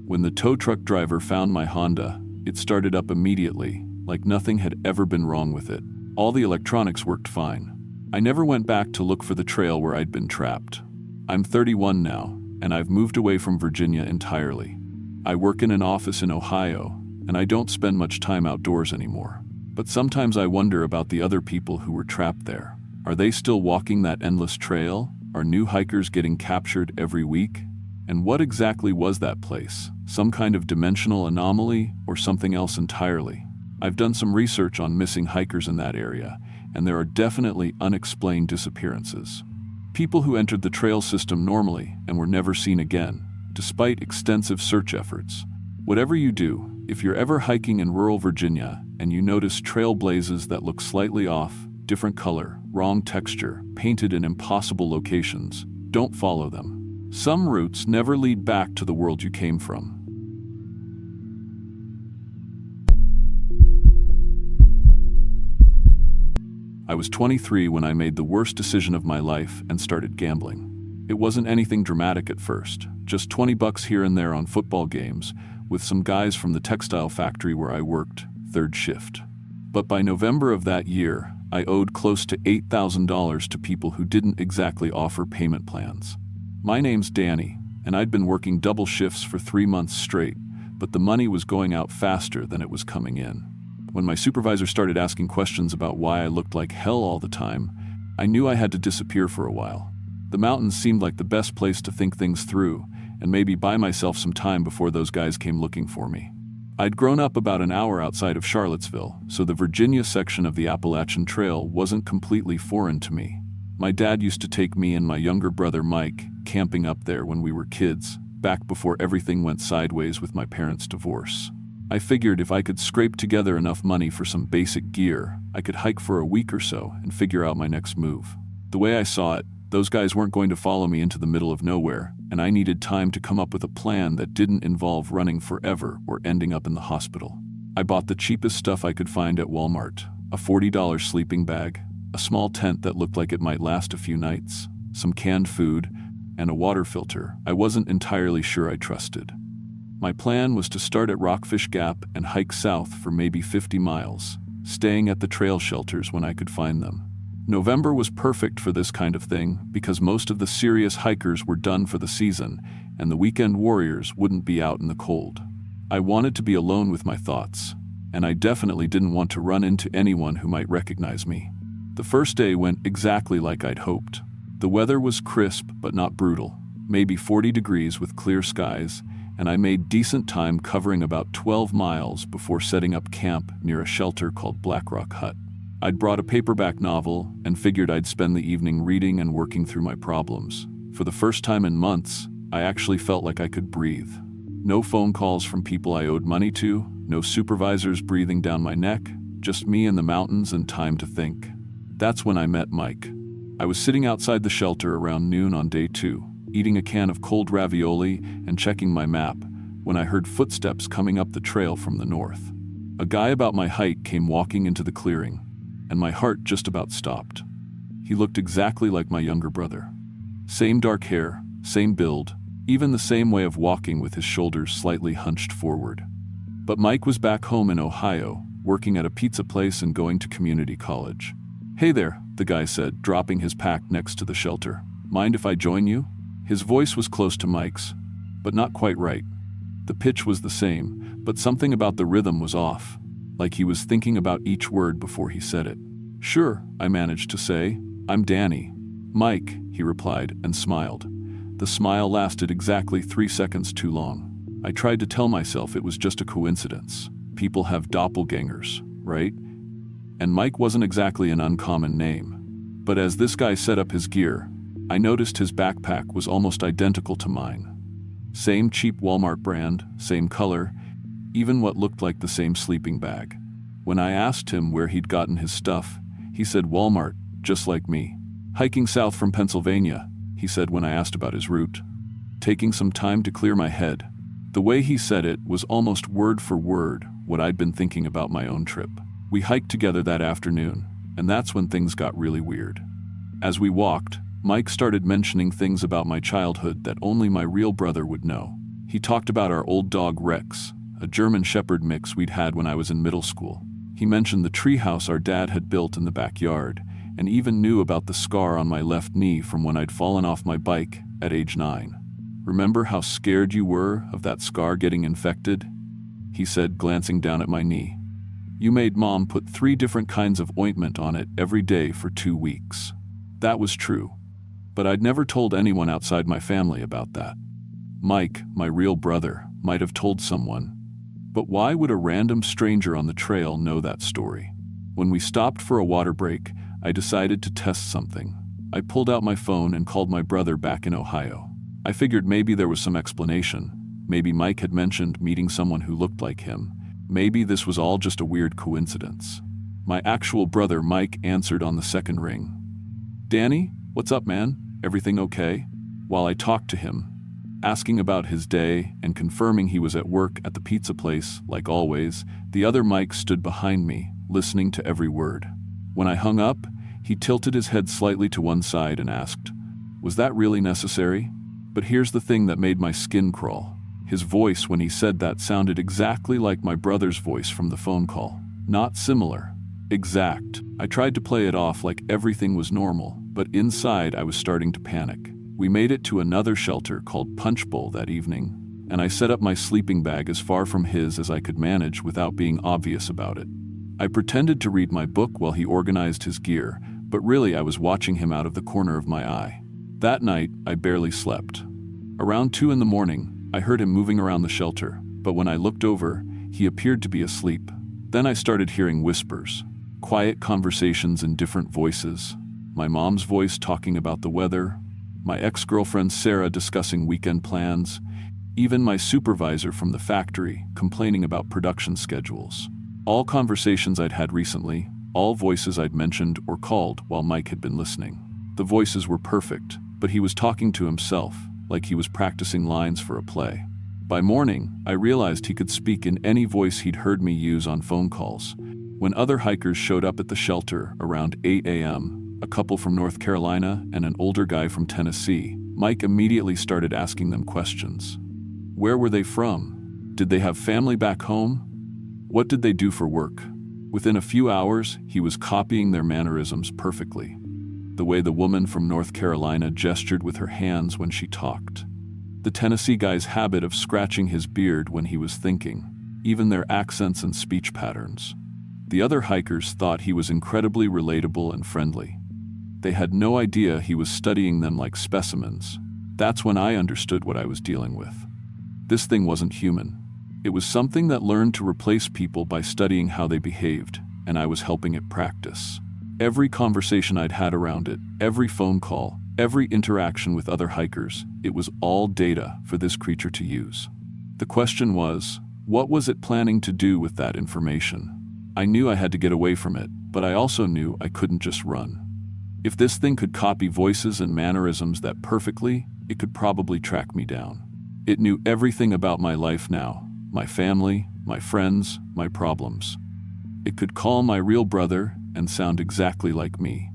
When the tow truck driver found my Honda, it started up immediately, like nothing had ever been wrong with it. All the electronics worked fine. I never went back to look for the trail where I'd been trapped. I'm 31 now, and I've moved away from Virginia entirely. I work in an office in Ohio, and I don't spend much time outdoors anymore. But sometimes I wonder about the other people who were trapped there. Are they still walking that endless trail? Are new hikers getting captured every week? And what exactly was that place? Some kind of dimensional anomaly or something else entirely? I've done some research on missing hikers in that area, and there are definitely unexplained disappearances. People who entered the trail system normally and were never seen again, despite extensive search efforts. Whatever you do, if you're ever hiking in rural Virginia and you notice trail blazes that look slightly off, different color, wrong texture, painted in impossible locations, don't follow them. Some routes never lead back to the world you came from. I was 23 when I made the worst decision of my life and started gambling. It wasn't anything dramatic at first, just $20 here and there on football games with some guys from the textile factory where I worked, third shift. But by November of that year, I owed close to $8,000 to people who didn't exactly offer payment plans. My name's Danny, and I'd been working double shifts for 3 months straight, but the money was going out faster than it was coming in. When my supervisor started asking questions about why I looked like hell all the time, I knew I had to disappear for a while. The mountains seemed like the best place to think things through, and maybe buy myself some time before those guys came looking for me. I'd grown up about an hour outside of Charlottesville, so the Virginia section of the Appalachian Trail wasn't completely foreign to me. My dad used to take me and my younger brother Mike camping up there when we were kids, back before everything went sideways with my parents' divorce. I figured if I could scrape together enough money for some basic gear, I could hike for a week or so and figure out my next move. The way I saw it, those guys weren't going to follow me into the middle of nowhere, and I needed time to come up with a plan that didn't involve running forever or ending up in the hospital. I bought the cheapest stuff I could find at Walmart, a $40 sleeping bag, a small tent that looked like it might last a few nights, some canned food, and a water filter I wasn't entirely sure I trusted. My plan was to start at Rockfish Gap and hike south for maybe 50 miles, staying at the trail shelters when I could find them. November was perfect for this kind of thing because most of the serious hikers were done for the season and the weekend warriors wouldn't be out in the cold. I wanted to be alone with my thoughts, and I definitely didn't want to run into anyone who might recognize me. The first day went exactly like I'd hoped. The weather was crisp but not brutal, maybe 40 degrees with clear skies, and I made decent time covering about 12 miles before setting up camp near a shelter called Black Rock Hut. I'd brought a paperback novel and figured I'd spend the evening reading and working through my problems. For the first time in months, I actually felt like I could breathe. No phone calls from people I owed money to, no supervisors breathing down my neck, just me and the mountains and time to think. That's when I met Mike. I was sitting outside the shelter around noon on day 2, eating a can of cold ravioli and checking my map, when I heard footsteps coming up the trail from the north. A guy about my height came walking into the clearing, and my heart just about stopped. He looked exactly like my younger brother. Same dark hair, same build, even the same way of walking with his shoulders slightly hunched forward. But Mike was back home in Ohio, working at a pizza place and going to community college. "Hey there," the guy said, dropping his pack next to the shelter. "Mind if I join you?" His voice was close to Mike's, but not quite right. The pitch was the same, but something about the rhythm was off, like he was thinking about each word before he said it. "Sure," I managed to say. "I'm Danny." "Mike," he replied and smiled. The smile lasted exactly 3 seconds too long. I tried to tell myself it was just a coincidence. People have doppelgangers, right? And Mike wasn't exactly an uncommon name. But as this guy set up his gear, I noticed his backpack was almost identical to mine. Same cheap Walmart brand, same color, even what looked like the same sleeping bag. When I asked him where he'd gotten his stuff, he said Walmart, just like me. "Hiking south from Pennsylvania," he said when I asked about his route. Taking some time to clear my head. The way he said it was almost word for word what I'd been thinking about my own trip. We hiked together that afternoon, and that's when things got really weird. As we walked, Mike started mentioning things about my childhood that only my real brother would know. He talked about our old dog Rex, a German Shepherd mix we'd had when I was in middle school. He mentioned the treehouse our dad had built in the backyard, and even knew about the scar on my left knee from when I'd fallen off my bike at age 9. "Remember how scared you were of that scar getting infected?" he said, glancing down at my knee. "You made Mom put 3 different kinds of ointment on it every day for 2 weeks. That was true. But I'd never told anyone outside my family about that. Mike, my real brother, might have told someone. But why would a random stranger on the trail know that story? When we stopped for a water break, I decided to test something. I pulled out my phone and called my brother back in Ohio. I figured maybe there was some explanation. Maybe Mike had mentioned meeting someone who looked like him. Maybe this was all just a weird coincidence. My actual brother, Mike, answered on the second ring. "Danny, what's up, man? Everything okay?" While I talked to him, asking about his day and confirming he was at work at the pizza place, like always, the other Mike stood behind me, listening to every word. When I hung up, he tilted his head slightly to one side and asked, "Was that really necessary?" But here's the thing that made my skin crawl. His voice when he said that sounded exactly like my brother's voice from the phone call. Not similar. Exact. I tried to play it off like everything was normal, but inside I was starting to panic. We made it to another shelter called Punch Bowl that evening, and I set up my sleeping bag as far from his as I could manage without being obvious about it. I pretended to read my book while he organized his gear, but really I was watching him out of the corner of my eye. That night, I barely slept. Around 2 in the morning, I heard him moving around the shelter, but when I looked over, he appeared to be asleep. Then I started hearing whispers, quiet conversations in different voices. My mom's voice talking about the weather, my ex-girlfriend Sarah discussing weekend plans, even my supervisor from the factory complaining about production schedules. All conversations I'd had recently, all voices I'd mentioned or called while Mike had been listening. The voices were perfect, but he was talking to himself, like he was practicing lines for a play. By morning, I realized he could speak in any voice he'd heard me use on phone calls. When other hikers showed up at the shelter around 8 a.m., a couple from North Carolina and an older guy from Tennessee, Mike immediately started asking them questions. Where were they from? Did they have family back home? What did they do for work? Within a few hours, he was copying their mannerisms perfectly. The way the woman from North Carolina gestured with her hands when she talked. The Tennessee guy's habit of scratching his beard when he was thinking. Even their accents and speech patterns. The other hikers thought he was incredibly relatable and friendly. They had no idea he was studying them like specimens. That's when I understood what I was dealing with. This thing wasn't human. It was something that learned to replace people by studying how they behaved, and I was helping it practice. Every conversation I'd had around it, every phone call, every interaction with other hikers, it was all data for this creature to use. The question was, what was it planning to do with that information? I knew I had to get away from it, but I also knew I couldn't just run. If this thing could copy voices and mannerisms that perfectly, it could probably track me down. It knew everything about my life now, my family, my friends, my problems. It could call my real brother and sound exactly like me.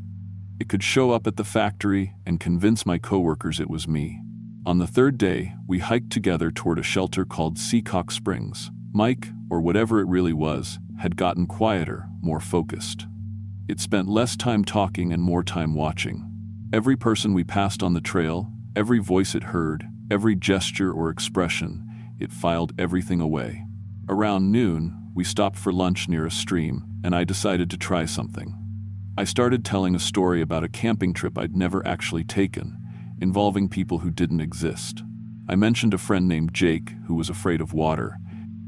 It could show up at the factory and convince my coworkers it was me. On the 3rd day, we hiked together toward a shelter called Seacock Springs. Mike, or whatever it really was, had gotten quieter, more focused. It spent less time talking and more time watching. Every person we passed on the trail, every voice it heard, every gesture or expression, it filed everything away. Around noon, we stopped for lunch near a stream, and I decided to try something. I started telling a story about a camping trip I'd never actually taken, involving people who didn't exist. I mentioned a friend named Jake, who was afraid of water,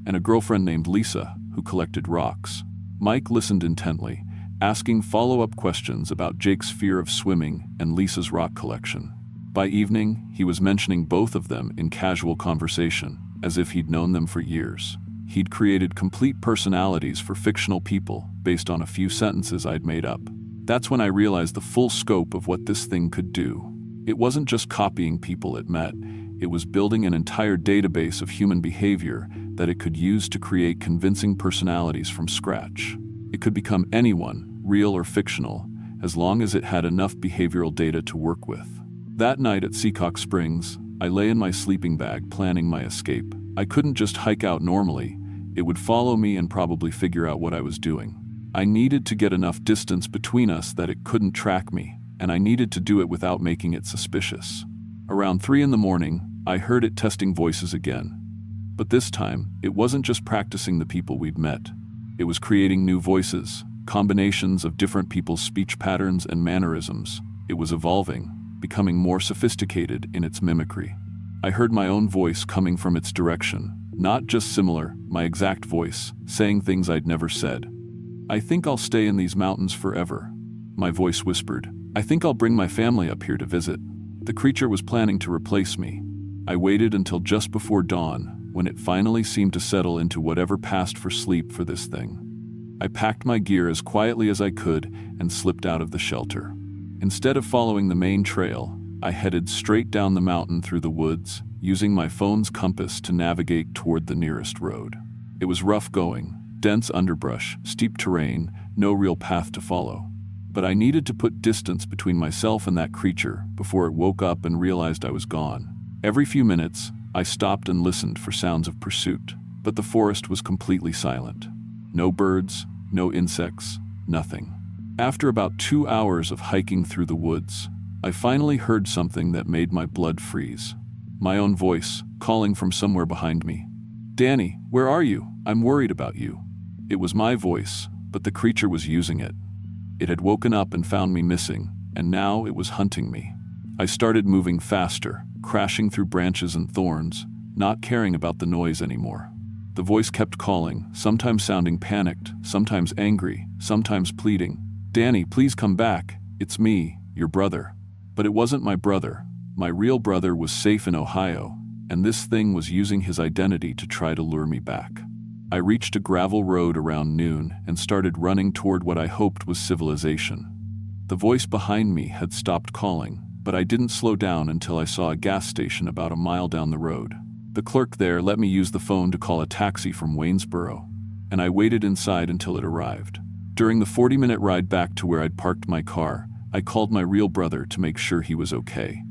and a girlfriend named Lisa, who collected rocks. Mike listened intently, asking follow-up questions about Jake's fear of swimming and Lisa's rock collection. By evening, he was mentioning both of them in casual conversation, as if he'd known them for years. He'd created complete personalities for fictional people based on a few sentences I'd made up. That's when I realized the full scope of what this thing could do. It wasn't just copying people it met, it was building an entire database of human behavior that it could use to create convincing personalities from scratch. It could become anyone, real or fictional, as long as it had enough behavioral data to work with. That night at Seacock Springs, I lay in my sleeping bag planning my escape. I couldn't just hike out normally. It would follow me and probably figure out what I was doing. I needed to get enough distance between us that it couldn't track me, and I needed to do it without making it suspicious. Around 3 in the morning, I heard it testing voices again. But this time, it wasn't just practicing the people we'd met. It was creating new voices, combinations of different people's speech patterns and mannerisms. It was evolving, becoming more sophisticated in its mimicry. I heard my own voice coming from its direction, not just similar, my exact voice, saying things I'd never said. "I think I'll stay in these mountains forever," my voice whispered. "I think I'll bring my family up here to visit." The creature was planning to replace me. I waited until just before dawn, when it finally seemed to settle into whatever passed for sleep for this thing. I packed my gear as quietly as I could and slipped out of the shelter. Instead of following the main trail, I headed straight down the mountain through the woods, using my phone's compass to navigate toward the nearest road. It was rough going, dense underbrush, steep terrain, no real path to follow. But I needed to put distance between myself and that creature before it woke up and realized I was gone. Every few minutes, I stopped and listened for sounds of pursuit, but the forest was completely silent. No birds, no insects, nothing. After about 2 hours of hiking through the woods, I finally heard something that made my blood freeze. My own voice, calling from somewhere behind me. "Danny, where are you? I'm worried about you." It was my voice, but the creature was using it. It had woken up and found me missing, and now it was hunting me. I started moving faster, crashing through branches and thorns, not caring about the noise anymore. The voice kept calling, sometimes sounding panicked, sometimes angry, sometimes pleading. "Danny, please come back. It's me, your brother." But it wasn't my brother. My real brother was safe in Ohio, and this thing was using his identity to try to lure me back. I reached a gravel road around noon and started running toward what I hoped was civilization. The voice behind me had stopped calling, but I didn't slow down until I saw a gas station about a mile down the road. The clerk there let me use the phone to call a taxi from Waynesboro, and I waited inside until it arrived. During the 40-minute ride back to where I'd parked my car, I called my real brother to make sure he was okay.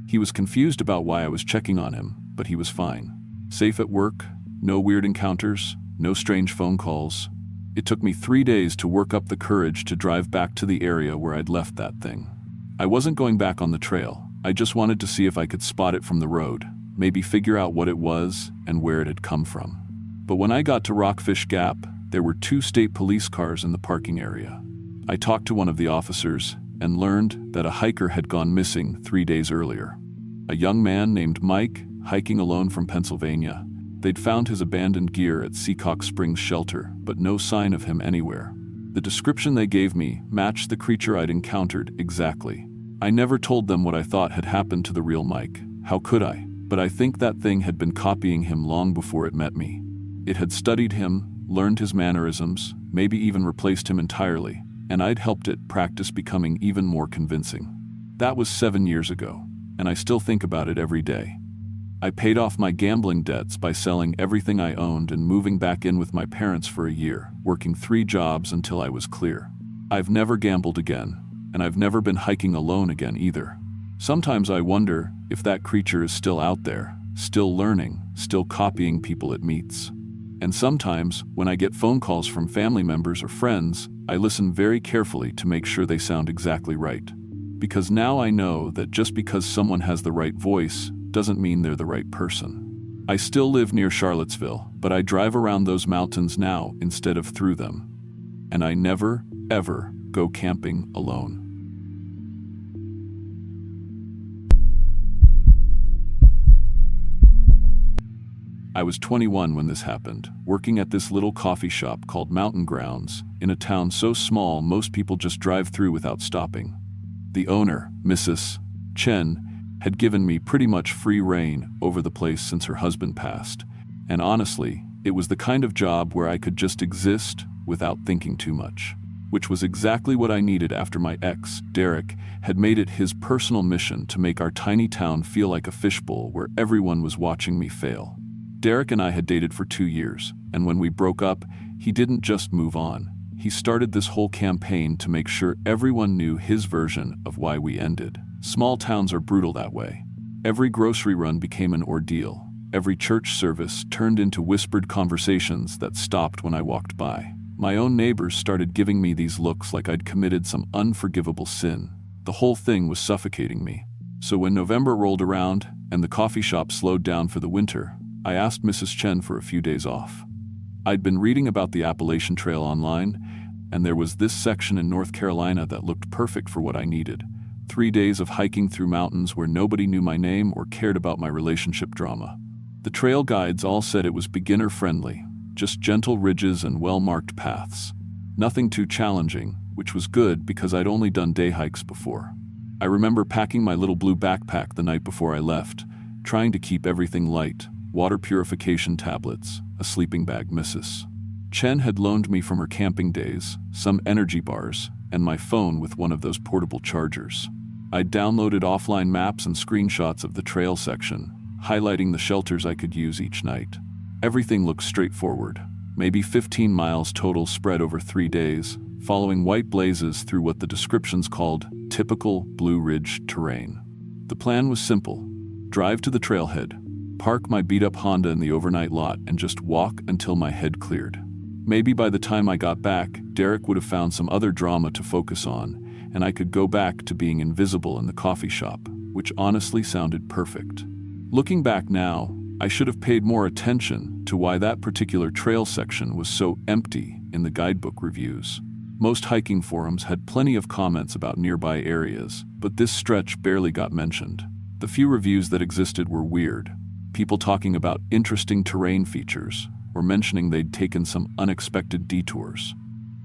He was confused about why I was checking on him, but he was fine. Safe at work, no weird encounters, no strange phone calls. It took me 3 days to work up the courage to drive back to the area where I'd left that thing. I wasn't going back on the trail. I just wanted to see if I could spot it from the road, maybe figure out what it was and where it had come from. But when I got to Rockfish Gap, there were 2 state police cars in the parking area. I talked to one of the officers and learned that a hiker had gone missing 3 days earlier. A young man named Mike, hiking alone from Pennsylvania. They'd found his abandoned gear at Seacock Springs Shelter, but no sign of him anywhere. The description they gave me matched the creature I'd encountered exactly. I never told them what I thought had happened to the real Mike. How could I? But I think that thing had been copying him long before it met me. It had studied him, learned his mannerisms, maybe even replaced him entirely, and I'd helped it practice becoming even more convincing. That was 7 years ago, and I still think about it every day. I paid off my gambling debts by selling everything I owned and moving back in with my parents for a year, working 3 jobs until I was clear. I've never gambled again, and I've never been hiking alone again either. Sometimes I wonder if that creature is still out there, still learning, still copying people it meets. And sometimes, when I get phone calls from family members or friends, I listen very carefully to make sure they sound exactly right. Because now I know that just because someone has the right voice doesn't mean they're the right person. I still live near Charlottesville, but I drive around those mountains now instead of through them. And I never, ever go camping alone. I was 21 when this happened, working at this little coffee shop called Mountain Grounds, in a town so small most people just drive through without stopping. The owner, Mrs. Chen, had given me pretty much free rein over the place since her husband passed, and honestly, it was the kind of job where I could just exist without thinking too much, which was exactly what I needed after my ex, Derek, had made it his personal mission to make our tiny town feel like a fishbowl where everyone was watching me fail. Derek and I had dated for 2 years, and when we broke up, he didn't just move on. He started this whole campaign to make sure everyone knew his version of why we ended. Small towns are brutal that way. Every grocery run became an ordeal. Every church service turned into whispered conversations that stopped when I walked by. My own neighbors started giving me these looks like I'd committed some unforgivable sin. The whole thing was suffocating me. So when November rolled around and the coffee shop slowed down for the winter, I asked Mrs. Chen for a few days off. I'd been reading about the Appalachian Trail online, and there was this section in North Carolina that looked perfect for what I needed. 3 days of hiking through mountains where nobody knew my name or cared about my relationship drama. The trail guides all said it was beginner-friendly, just gentle ridges and well-marked paths. Nothing too challenging, which was good because I'd only done day hikes before. I remember packing my little blue backpack the night before I left, trying to keep everything light: water purification tablets, a sleeping bag Mrs. Chen had loaned me from her camping days, some energy bars, and my phone with one of those portable chargers. I'd downloaded offline maps and screenshots of the trail section, highlighting the shelters I could use each night. Everything looked straightforward, maybe 15 miles total spread over 3 days, following white blazes through what the descriptions called typical Blue Ridge terrain. The plan was simple: drive to the trailhead, park my beat-up Honda in the overnight lot, and just walk until my head cleared. Maybe by the time I got back, Derek would have found some other drama to focus on, and I could go back to being invisible in the coffee shop, which honestly sounded perfect. Looking back now, I should have paid more attention to why that particular trail section was so empty in the guidebook reviews. Most hiking forums had plenty of comments about nearby areas, but this stretch barely got mentioned. The few reviews that existed were weird. People talking about interesting terrain features, or mentioning they'd taken some unexpected detours.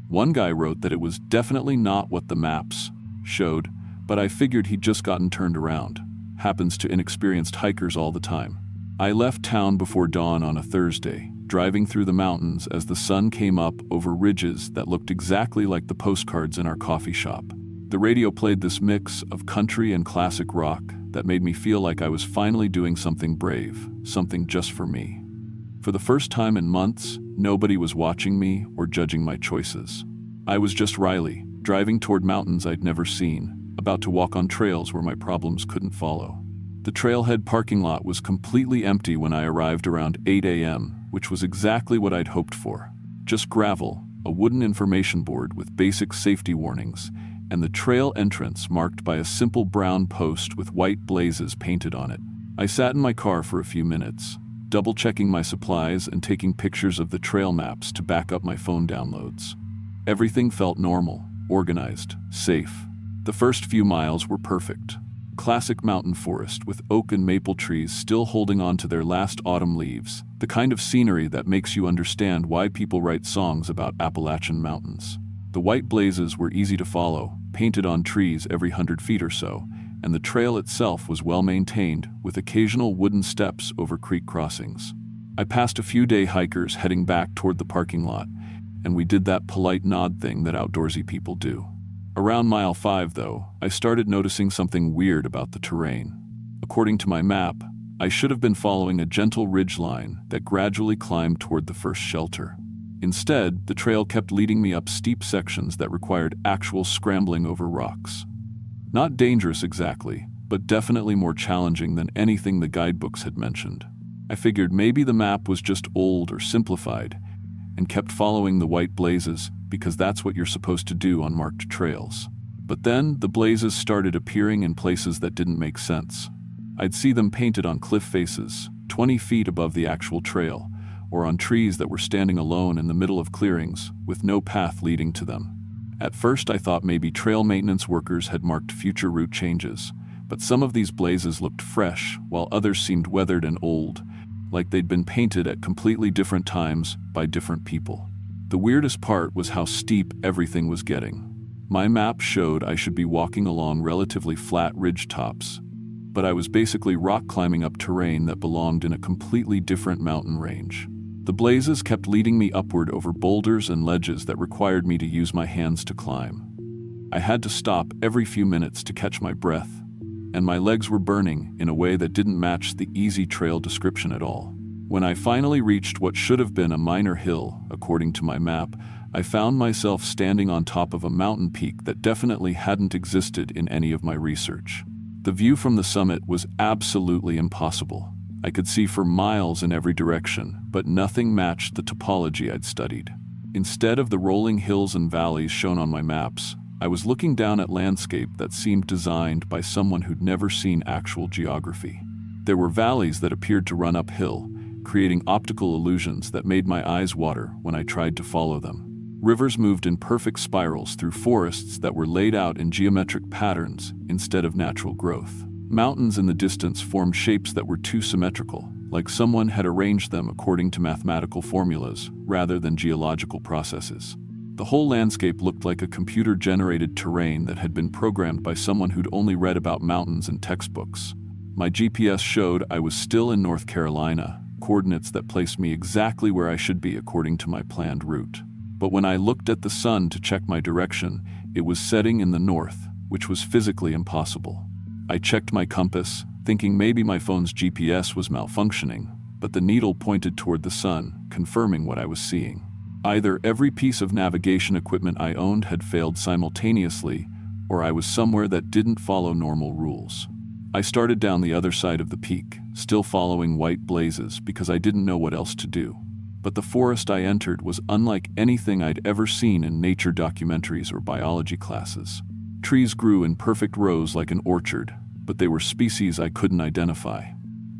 One guy wrote that it was definitely not what the maps showed, but I figured he'd just gotten turned around. Happens to inexperienced hikers all the time. I left town before dawn on a Thursday, driving through the mountains as the sun came up over ridges that looked exactly like the postcards in our coffee shop. The radio played this mix of country and classic rock that made me feel like I was finally doing something brave, something just for me. For the first time in months, nobody was watching me or judging my choices. I was just Riley, driving toward mountains I'd never seen, about to walk on trails where my problems couldn't follow. The trailhead parking lot was completely empty when I arrived around 8 a.m., which was exactly what I'd hoped for. Just gravel, a wooden information board with basic safety warnings, and the trail entrance marked by a simple brown post with white blazes painted on it. I sat in my car for a few minutes, double-checking my supplies and taking pictures of the trail maps to back up my phone downloads. Everything felt normal, organized, safe. The first few miles were perfect. Classic mountain forest with oak and maple trees still holding on to their last autumn leaves, the kind of scenery that makes you understand why people write songs about Appalachian mountains. The white blazes were easy to follow, painted on trees every 100 feet or so, and the trail itself was well maintained, with occasional wooden steps over creek crossings. I passed a few day hikers heading back toward the parking lot, and we did that polite nod thing that outdoorsy people do. Around mile 5, though, I started noticing something weird about the terrain. According to my map, I should have been following a gentle ridgeline that gradually climbed toward the first shelter. Instead, the trail kept leading me up steep sections that required actual scrambling over rocks. Not dangerous exactly, but definitely more challenging than anything the guidebooks had mentioned. I figured maybe the map was just old or simplified, and kept following the white blazes because that's what you're supposed to do on marked trails. But then the blazes started appearing in places that didn't make sense. I'd see them painted on cliff faces, 20 feet above the actual trail, or on trees that were standing alone in the middle of clearings, with no path leading to them. At first I thought maybe trail maintenance workers had marked future route changes, but some of these blazes looked fresh, while others seemed weathered and old, like they'd been painted at completely different times by different people. The weirdest part was how steep everything was getting. My map showed I should be walking along relatively flat ridge tops, but I was basically rock climbing up terrain that belonged in a completely different mountain range. The blazes kept leading me upward over boulders and ledges that required me to use my hands to climb. I had to stop every few minutes to catch my breath, and my legs were burning in a way that didn't match the easy trail description at all. When I finally reached what should have been a minor hill, according to my map, I found myself standing on top of a mountain peak that definitely hadn't existed in any of my research. The view from the summit was absolutely impossible. I could see for miles in every direction, but nothing matched the topology I'd studied. Instead of the rolling hills and valleys shown on my maps, I was looking down at landscape that seemed designed by someone who'd never seen actual geography. There were valleys that appeared to run uphill, creating optical illusions that made my eyes water when I tried to follow them. Rivers moved in perfect spirals through forests that were laid out in geometric patterns instead of natural growth. Mountains in the distance formed shapes that were too symmetrical, like someone had arranged them according to mathematical formulas rather than geological processes. The whole landscape looked like a computer-generated terrain that had been programmed by someone who'd only read about mountains in textbooks. My GPS showed I was still in North Carolina, coordinates that placed me exactly where I should be according to my planned route. But when I looked at the sun to check my direction, it was setting in the north, which was physically impossible. I checked my compass, thinking maybe my phone's GPS was malfunctioning, but the needle pointed toward the sun, confirming what I was seeing. Either every piece of navigation equipment I owned had failed simultaneously, or I was somewhere that didn't follow normal rules. I started down the other side of the peak, still following white blazes because I didn't know what else to do. But the forest I entered was unlike anything I'd ever seen in nature documentaries or biology classes. Trees grew in perfect rows like an orchard, but they were species I couldn't identify.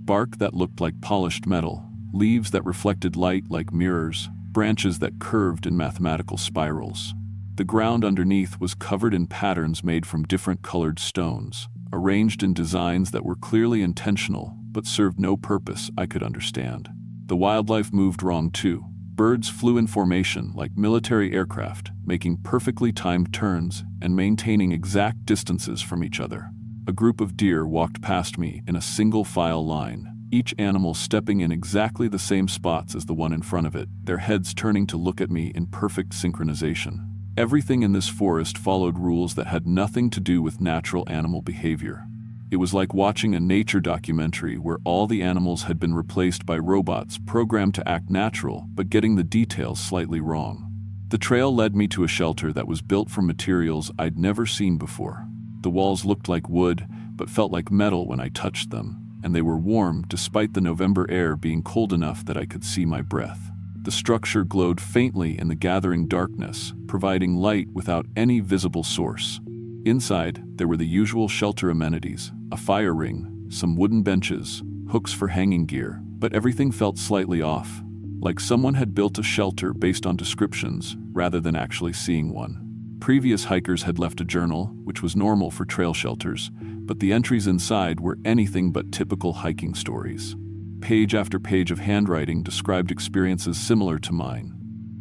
Bark that looked like polished metal, leaves that reflected light like mirrors, branches that curved in mathematical spirals. The ground underneath was covered in patterns made from different colored stones, arranged in designs that were clearly intentional but served no purpose I could understand. The wildlife moved wrong too. Birds flew in formation like military aircraft, making perfectly timed turns and maintaining exact distances from each other. A group of deer walked past me in a single file line, each animal stepping in exactly the same spots as the one in front of it, their heads turning to look at me in perfect synchronization. Everything in this forest followed rules that had nothing to do with natural animal behavior. It was like watching a nature documentary where all the animals had been replaced by robots programmed to act natural but getting the details slightly wrong. The trail led me to a shelter that was built from materials I'd never seen before. The walls looked like wood but felt like metal when I touched them, and they were warm despite the November air being cold enough that I could see my breath. The structure glowed faintly in the gathering darkness, providing light without any visible source. Inside, there were the usual shelter amenities, a fire ring, some wooden benches, hooks for hanging gear, but everything felt slightly off, like someone had built a shelter based on descriptions rather than actually seeing one. Previous hikers had left a journal, which was normal for trail shelters, but the entries inside were anything but typical hiking stories. Page after page of handwriting described experiences similar to mine.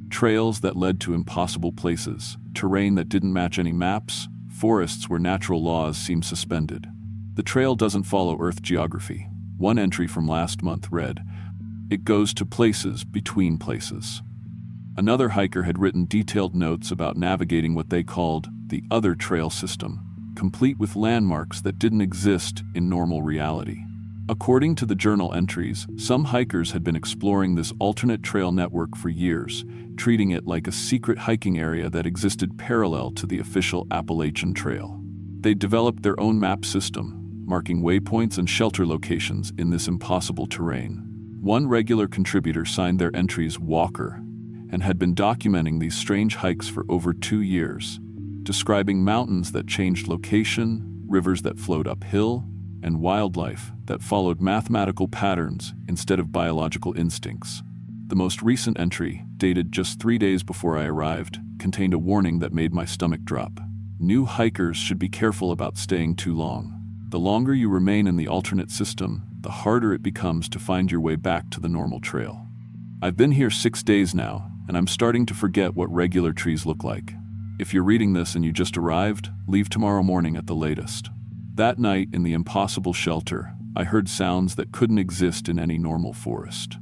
Trails that led to impossible places, terrain that didn't match any maps, forests where natural laws seemed suspended. The trail doesn't follow Earth geography. One entry from last month read, "It goes to places between places." Another hiker had written detailed notes about navigating what they called the other trail system, complete with landmarks that didn't exist in normal reality. According to the journal entries, some hikers had been exploring this alternate trail network for years, treating it like a secret hiking area that existed parallel to the official Appalachian Trail. They developed their own map system, marking waypoints and shelter locations in this impossible terrain. One regular contributor signed their entries Walker, and had been documenting these strange hikes for over 2 years, describing mountains that changed location, rivers that flowed uphill, and wildlife that followed mathematical patterns instead of biological instincts. The most recent entry, dated just 3 days before I arrived, contained a warning that made my stomach drop. New hikers should be careful about staying too long. The longer you remain in the alternate system, the harder it becomes to find your way back to the normal trail. I've been here 6 days now, and I'm starting to forget what regular trees look like. If you're reading this and you just arrived, leave tomorrow morning at the latest. That night in the impossible shelter, I heard sounds that couldn't exist in any normal forest.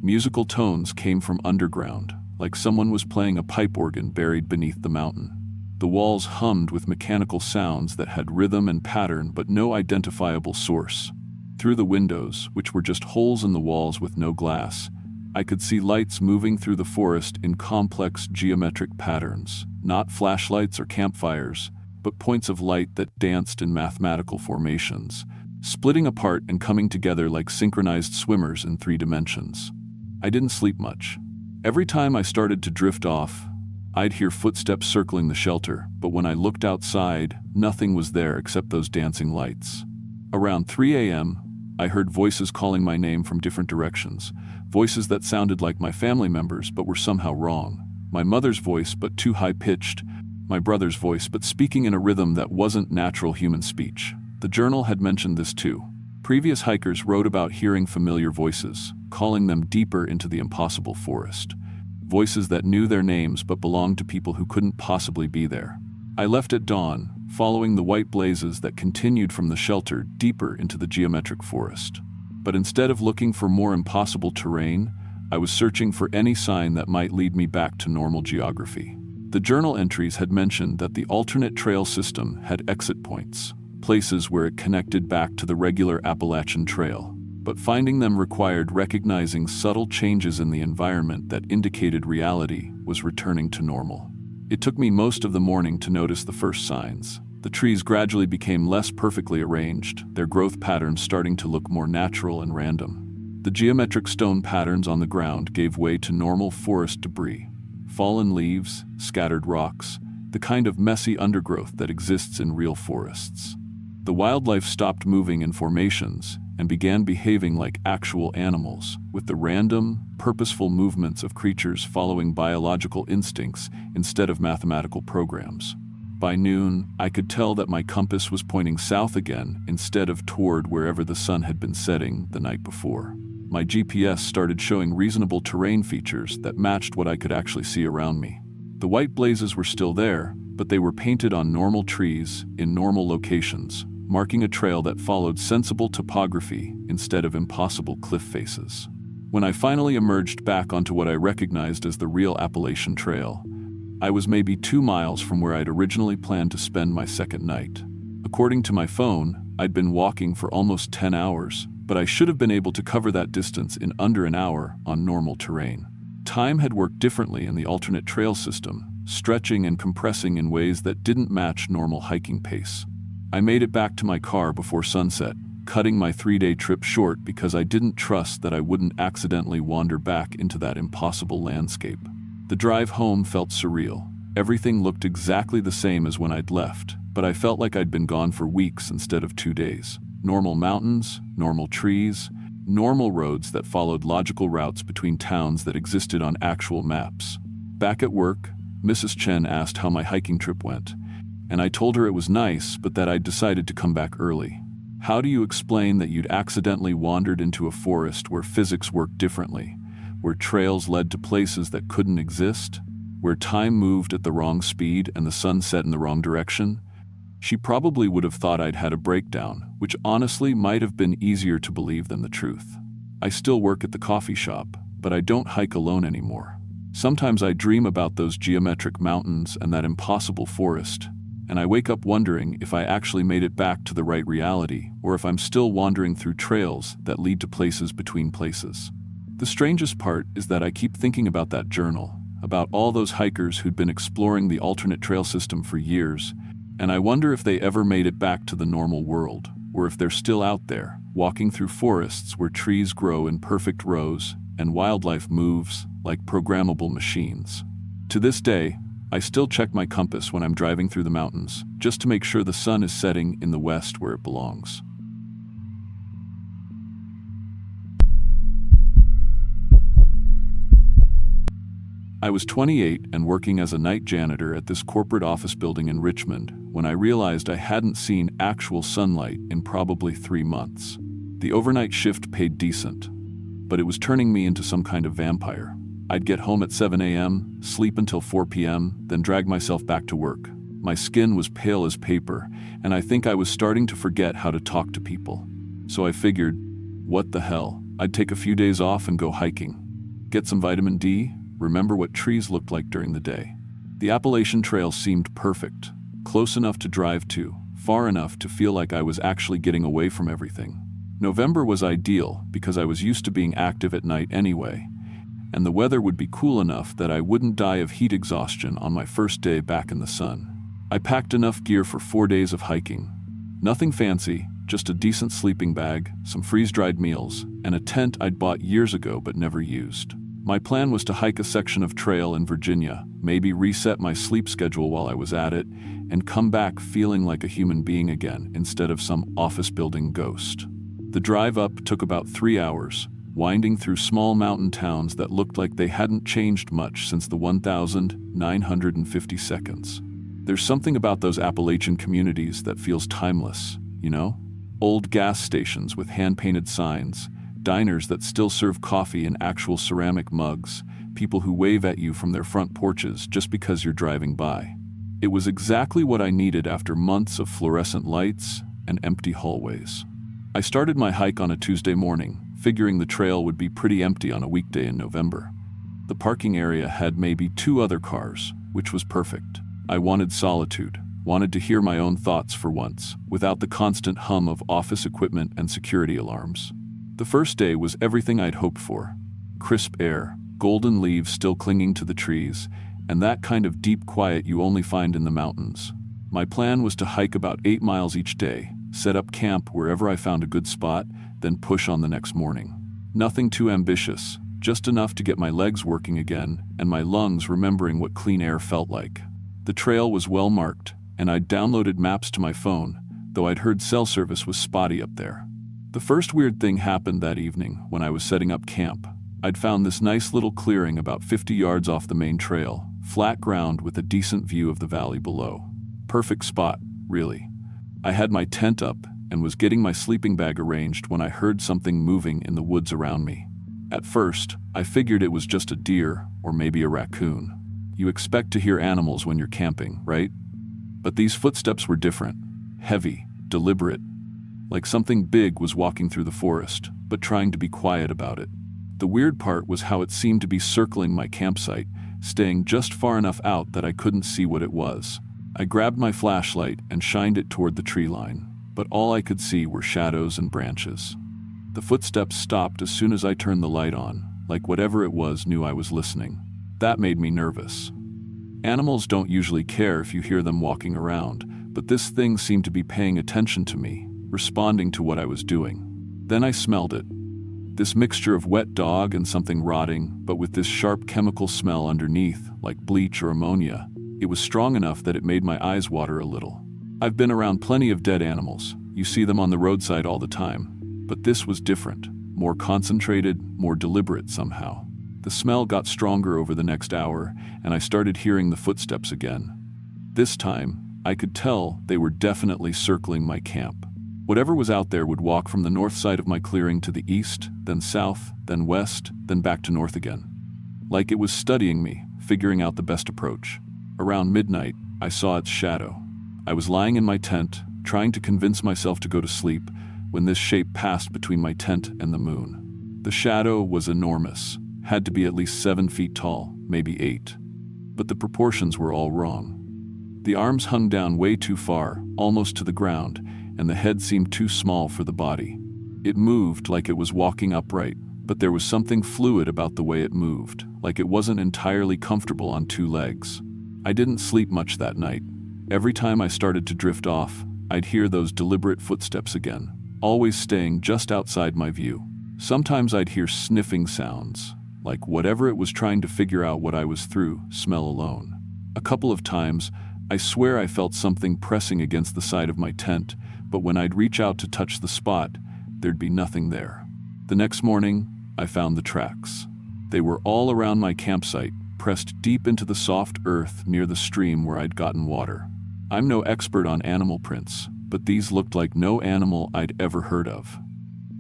Musical tones came from underground, like someone was playing a pipe organ buried beneath the mountain. The walls hummed with mechanical sounds that had rhythm and pattern but no identifiable source. Through the windows, which were just holes in the walls with no glass, I could see lights moving through the forest in complex geometric patterns, not flashlights or campfires, but points of light that danced in mathematical formations, splitting apart and coming together like synchronized swimmers in 3 dimensions. I didn't sleep much. Every time I started to drift off, I'd hear footsteps circling the shelter, but when I looked outside, nothing was there except those dancing lights. Around 3 a.m., I heard voices calling my name from different directions, voices that sounded like my family members but were somehow wrong. My mother's voice but too high-pitched, my brother's voice but speaking in a rhythm that wasn't natural human speech. The journal had mentioned this too. Previous hikers wrote about hearing familiar voices, calling them deeper into the impossible forest. Voices that knew their names but belonged to people who couldn't possibly be there. I left at dawn, following the white blazes that continued from the shelter deeper into the geometric forest. But instead of looking for more impossible terrain, I was searching for any sign that might lead me back to normal geography. The journal entries had mentioned that the alternate trail system had exit points, places where it connected back to the regular Appalachian Trail. But finding them required recognizing subtle changes in the environment that indicated reality was returning to normal. It took me most of the morning to notice the first signs. The trees gradually became less perfectly arranged, their growth patterns starting to look more natural and random. The geometric stone patterns on the ground gave way to normal forest debris, fallen leaves, scattered rocks, the kind of messy undergrowth that exists in real forests. The wildlife stopped moving in formations and began behaving like actual animals, with the random, purposeful movements of creatures following biological instincts instead of mathematical programs. By noon, I could tell that my compass was pointing south again instead of toward wherever the sun had been setting the night before. My GPS started showing reasonable terrain features that matched what I could actually see around me. The white blazes were still there, but they were painted on normal trees in normal locations, marking a trail that followed sensible topography instead of impossible cliff faces. When I finally emerged back onto what I recognized as the real Appalachian Trail, I was maybe 2 miles from where I'd originally planned to spend my second night. According to my phone, I'd been walking for almost 10 hours, but I should have been able to cover that distance in under an hour on normal terrain. Time had worked differently in the alternate trail system, stretching and compressing in ways that didn't match normal hiking pace. I made it back to my car before sunset, cutting my 3-day trip short because I didn't trust that I wouldn't accidentally wander back into that impossible landscape. The drive home felt surreal. Everything looked exactly the same as when I'd left, but I felt like I'd been gone for weeks instead of 2 days. Normal mountains, normal trees, normal roads that followed logical routes between towns that existed on actual maps. Back at work, Mrs. Chen asked how my hiking trip went, and I told her it was nice, but that I'd decided to come back early. How do you explain that you'd accidentally wandered into a forest where physics worked differently, where trails led to places that couldn't exist, where time moved at the wrong speed and the sun set in the wrong direction? She probably would have thought I'd had a breakdown, which honestly might have been easier to believe than the truth. I still work at the coffee shop, but I don't hike alone anymore. Sometimes I dream about those geometric mountains and that impossible forest, and I wake up wondering if I actually made it back to the right reality, or if I'm still wandering through trails that lead to places between places. The strangest part is that I keep thinking about that journal, about all those hikers who'd been exploring the alternate trail system for years, and I wonder if they ever made it back to the normal world, or if they're still out there, walking through forests where trees grow in perfect rows and wildlife moves like programmable machines. To this day, I still check my compass when I'm driving through the mountains, just to make sure the sun is setting in the west where it belongs. I was 28 and working as a night janitor at this corporate office building in Richmond when I realized I hadn't seen actual sunlight in probably 3 months. The overnight shift paid decent, but it was turning me into some kind of vampire. I'd get home at 7 a.m., sleep until 4 p.m., then drag myself back to work. My skin was pale as paper, and I think I was starting to forget how to talk to people. So I figured, what the hell, I'd take a few days off and go hiking. Get some vitamin D, remember what trees looked like during the day. The Appalachian Trail seemed perfect, close enough to drive to, far enough to feel like I was actually getting away from everything. November was ideal because I was used to being active at night anyway, and the weather would be cool enough that I wouldn't die of heat exhaustion on my first day back in the sun. I packed enough gear for 4 days of hiking. Nothing fancy, just a decent sleeping bag, some freeze-dried meals, and a tent I'd bought years ago but never used. My plan was to hike a section of trail in Virginia, maybe reset my sleep schedule while I was at it, and come back feeling like a human being again instead of some office building ghost. The drive up took about 3 hours, winding through small mountain towns that looked like they hadn't changed much since the 1,950 seconds. There's something about those Appalachian communities that feels timeless, you know? Old gas stations with hand-painted signs, diners that still serve coffee in actual ceramic mugs, people who wave at you from their front porches just because you're driving by. It was exactly what I needed after months of fluorescent lights and empty hallways. I started my hike on a Tuesday morning, figuring the trail would be pretty empty on a weekday in November. The parking area had maybe 2 other cars, which was perfect. I wanted solitude, wanted to hear my own thoughts for once, without the constant hum of office equipment and security alarms. The first day was everything I'd hoped for. Crisp air, golden leaves still clinging to the trees, and that kind of deep quiet you only find in the mountains. My plan was to hike about 8 miles each day, set up camp wherever I found a good spot, then push on the next morning. Nothing too ambitious, just enough to get my legs working again and my lungs remembering what clean air felt like. The trail was well marked, and I'd downloaded maps to my phone, though I'd heard cell service was spotty up there. The first weird thing happened that evening when I was setting up camp. I'd found this nice little clearing about 50 yards off the main trail, flat ground with a decent view of the valley below. Perfect spot, really. I had my tent up and was getting my sleeping bag arranged when I heard something moving in the woods around me. At first, I figured it was just a deer or maybe a raccoon. You expect to hear animals when you're camping, right? But these footsteps were different, heavy, deliberate, like something big was walking through the forest, but trying to be quiet about it. The weird part was how it seemed to be circling my campsite, staying just far enough out that I couldn't see what it was. I grabbed my flashlight and shined it toward the tree line, but all I could see were shadows and branches. The footsteps stopped as soon as I turned the light on, like whatever it was knew I was listening. That made me nervous. Animals don't usually care if you hear them walking around, but this thing seemed to be paying attention to me, responding to what I was doing. Then I smelled it. This mixture of wet dog and something rotting, but with this sharp chemical smell underneath, like bleach or ammonia. It was strong enough that it made my eyes water a little. I've been around plenty of dead animals. You see them on the roadside all the time. But this was different, more concentrated, more deliberate somehow. The smell got stronger over the next hour, and I started hearing the footsteps again. This time, I could tell they were definitely circling my camp. Whatever was out there would walk from the north side of my clearing to the east, then south, then west, then back to north again. Like it was studying me, figuring out the best approach. Around midnight, I saw its shadow. I was lying in my tent, trying to convince myself to go to sleep, when this shape passed between my tent and the moon. The shadow was enormous, had to be at least 7 feet tall, maybe 8. But the proportions were all wrong. The arms hung down way too far, almost to the ground, and the head seemed too small for the body. It moved like it was walking upright, but there was something fluid about the way it moved, like it wasn't entirely comfortable on 2 legs. I didn't sleep much that night. Every time I started to drift off, I'd hear those deliberate footsteps again, always staying just outside my view. Sometimes I'd hear sniffing sounds, like whatever it was trying to figure out what I was through, smell alone. A couple of times, I swear I felt something pressing against the side of my tent, but when I'd reach out to touch the spot, there'd be nothing there. The next morning, I found the tracks. They were all around my campsite, pressed deep into the soft earth near the stream where I'd gotten water. I'm no expert on animal prints, but these looked like no animal I'd ever heard of.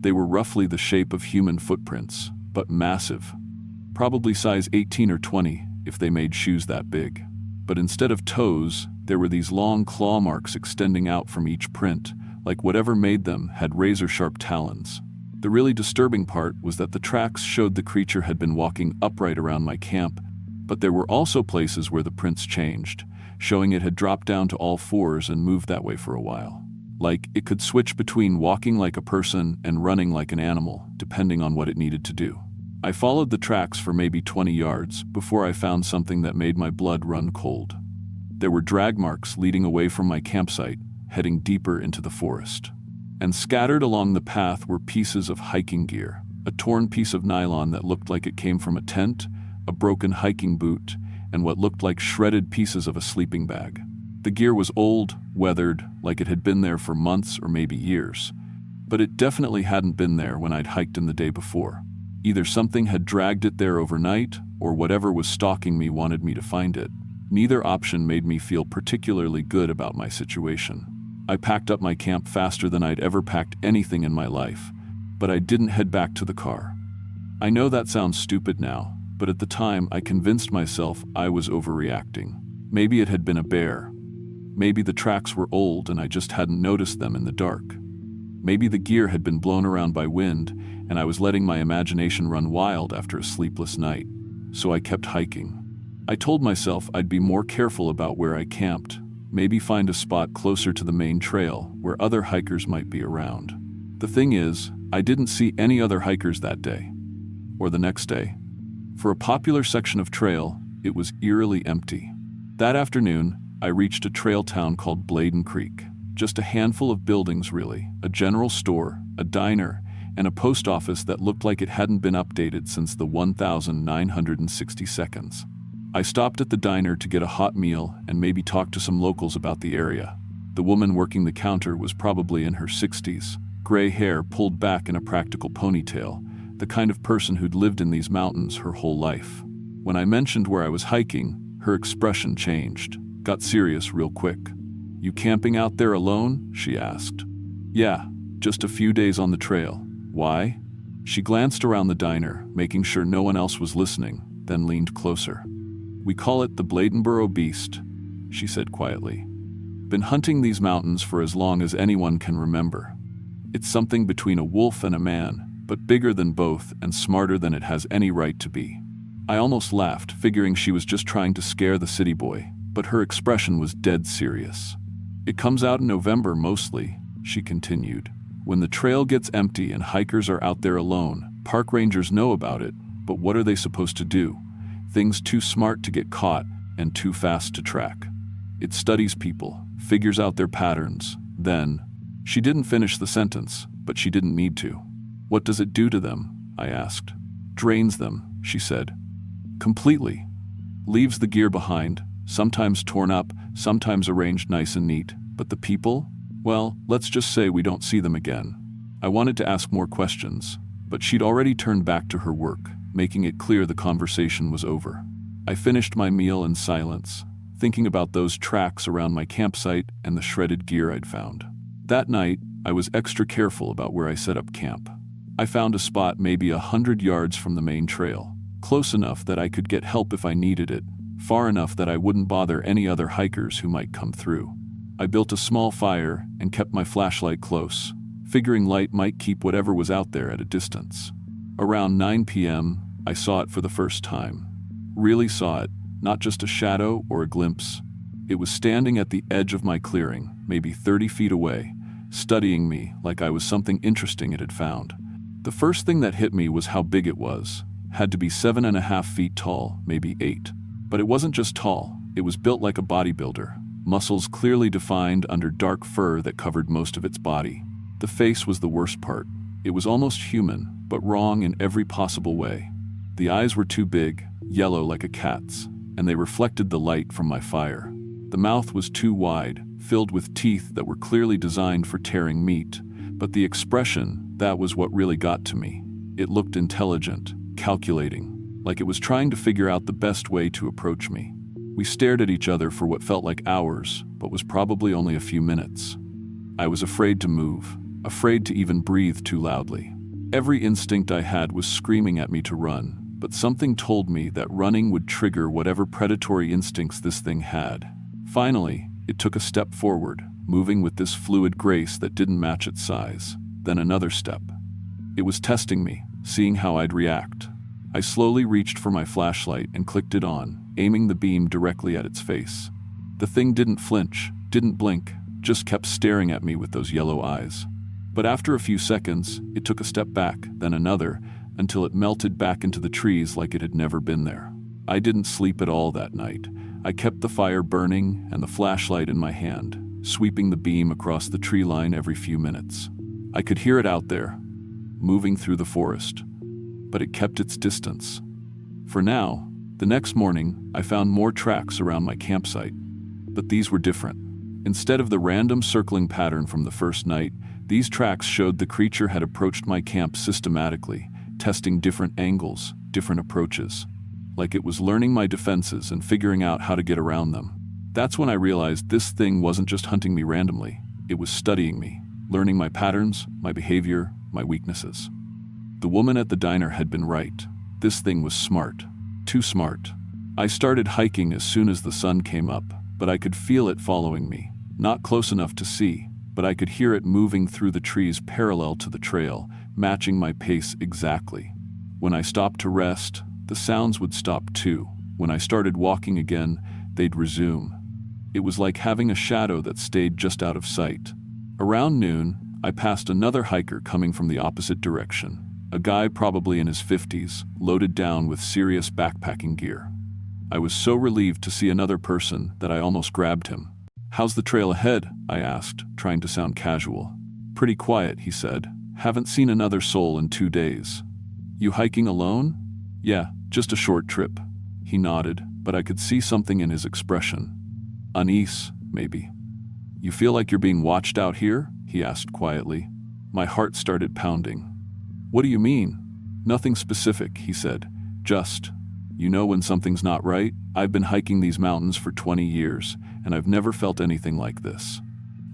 They were roughly the shape of human footprints, but massive. Probably size 18 or 20 if they made shoes that big. But instead of toes, there were these long claw marks extending out from each print, like whatever made them had razor-sharp talons. The really disturbing part was that the tracks showed the creature had been walking upright around my camp, but there were also places where the prints changed, showing it had dropped down to all fours and moved that way for a while. Like it could switch between walking like a person and running like an animal, depending on what it needed to do. I followed the tracks for maybe 20 yards before I found something that made my blood run cold. There were drag marks leading away from my campsite, heading deeper into the forest. And scattered along the path were pieces of hiking gear, A torn piece of nylon that looked like it came from a tent, a broken hiking boot, and what looked like shredded pieces of a sleeping bag. The gear was old, weathered, like it had been there for months or maybe years. But it definitely hadn't been there when I'd hiked in the day before. Either something had dragged it there overnight, or whatever was stalking me wanted me to find it. Neither option made me feel particularly good about my situation. I packed up my camp faster than I'd ever packed anything in my life, but I didn't head back to the car. I know that sounds stupid now, but at the time I convinced myself I was overreacting. Maybe it had been a bear. Maybe the tracks were old and I just hadn't noticed them in the dark. Maybe the gear had been blown around by wind and I was letting my imagination run wild after a sleepless night. So I kept hiking. I told myself I'd be more careful about where I camped, maybe find a spot closer to the main trail where other hikers might be around. The thing is, I didn't see any other hikers that day, or the next day. For a popular section of trail, it was eerily empty. That afternoon, I reached a trail town called Bladen Creek. Just a handful of buildings really, a general store, a diner, and a post office that looked like it hadn't been updated since the 1960 seconds. I stopped at the diner to get a hot meal and maybe talk to some locals about the area. The woman working the counter was probably in her 60s, gray hair pulled back in a practical ponytail, the kind of person who'd lived in these mountains her whole life. When I mentioned where I was hiking, her expression changed, got serious real quick. "You camping out there alone?" she asked. "Yeah, just a few days on the trail. Why?" She glanced around the diner, making sure no one else was listening, then leaned closer. "We call it the Bladenboro Beast," she said quietly. "Been hunting these mountains for as long as anyone can remember. It's something between a wolf and a man, but bigger than both and smarter than it has any right to be." I almost laughed, figuring she was just trying to scare the city boy, but her expression was dead serious. "It comes out in November mostly," she continued. "When the trail gets empty and hikers are out there alone, park rangers know about it, but what are they supposed to do? Things too smart to get caught and too fast to track. It studies people, figures out their patterns, then—" She didn't finish the sentence, but she didn't need to. "What does it do to them?" I asked. "Drains them," she said. "Completely. Leaves the gear behind, sometimes torn up, sometimes arranged nice and neat. But the people? Well, let's just say we don't see them again." I wanted to ask more questions, but she'd already turned back to her work, making it clear the conversation was over. I finished my meal in silence, thinking about those tracks around my campsite and the shredded gear I'd found. That night, I was extra careful about where I set up camp. I found a spot maybe 100 yards from the main trail, close enough that I could get help if I needed it, far enough that I wouldn't bother any other hikers who might come through. I built a small fire and kept my flashlight close, figuring light might keep whatever was out there at a distance. Around 9 p.m., I saw it for the first time. Really saw it, not just a shadow or a glimpse. It was standing at the edge of my clearing, maybe 30 feet away, studying me like I was something interesting it had found. The first thing that hit me was how big it was. Had to be 7.5 feet tall, maybe 8. But it wasn't just tall, it was built like a bodybuilder, muscles clearly defined under dark fur that covered most of its body. The face was the worst part. It was almost human, but wrong in every possible way. The eyes were too big, yellow like a cat's, and they reflected the light from my fire. The mouth was too wide, filled with teeth that were clearly designed for tearing meat, but the expression, that was what really got to me. It looked intelligent, calculating, like it was trying to figure out the best way to approach me. We stared at each other for what felt like hours, but was probably only a few minutes. I was afraid to move, afraid to even breathe too loudly. Every instinct I had was screaming at me to run, but something told me that running would trigger whatever predatory instincts this thing had. Finally, it took a step forward, moving with this fluid grace that didn't match its size. Then another step. It was testing me, seeing how I'd react. I slowly reached for my flashlight and clicked it on, aiming the beam directly at its face. The thing didn't flinch, didn't blink, just kept staring at me with those yellow eyes. But after a few seconds, it took a step back, then another, until it melted back into the trees like it had never been there. I didn't sleep at all that night. I kept the fire burning and the flashlight in my hand, sweeping the beam across the tree line every few minutes. I could hear it out there, moving through the forest, but it kept its distance. For now, the next morning, I found more tracks around my campsite. But these were different. Instead of the random circling pattern from the first night, these tracks showed the creature had approached my camp systematically, testing different angles, different approaches. Like it was learning my defenses and figuring out how to get around them. That's when I realized this thing wasn't just hunting me randomly. It was studying me, learning my patterns, my behavior, my weaknesses. The woman at the diner had been right. This thing was smart. Too smart. I started hiking as soon as the sun came up, but I could feel it following me. Not close enough to see, but I could hear it moving through the trees parallel to the trail, matching my pace exactly. When I stopped to rest, the sounds would stop too. When I started walking again, they'd resume. It was like having a shadow that stayed just out of sight. Around noon, I passed another hiker coming from the opposite direction. A guy probably in his 50s, loaded down with serious backpacking gear. I was so relieved to see another person that I almost grabbed him. "How's the trail ahead?" I asked, trying to sound casual. "Pretty quiet," he said. "Haven't seen another soul in 2 days." "You hiking alone?" "Yeah, just a short trip." He nodded, but I could see something in his expression. Unease, maybe. "You feel like you're being watched out here?" he asked quietly. My heart started pounding. "What do you mean?" "Nothing specific," he said. "Just, you know when something's not right? I've been hiking these mountains for 20 years, and I've never felt anything like this.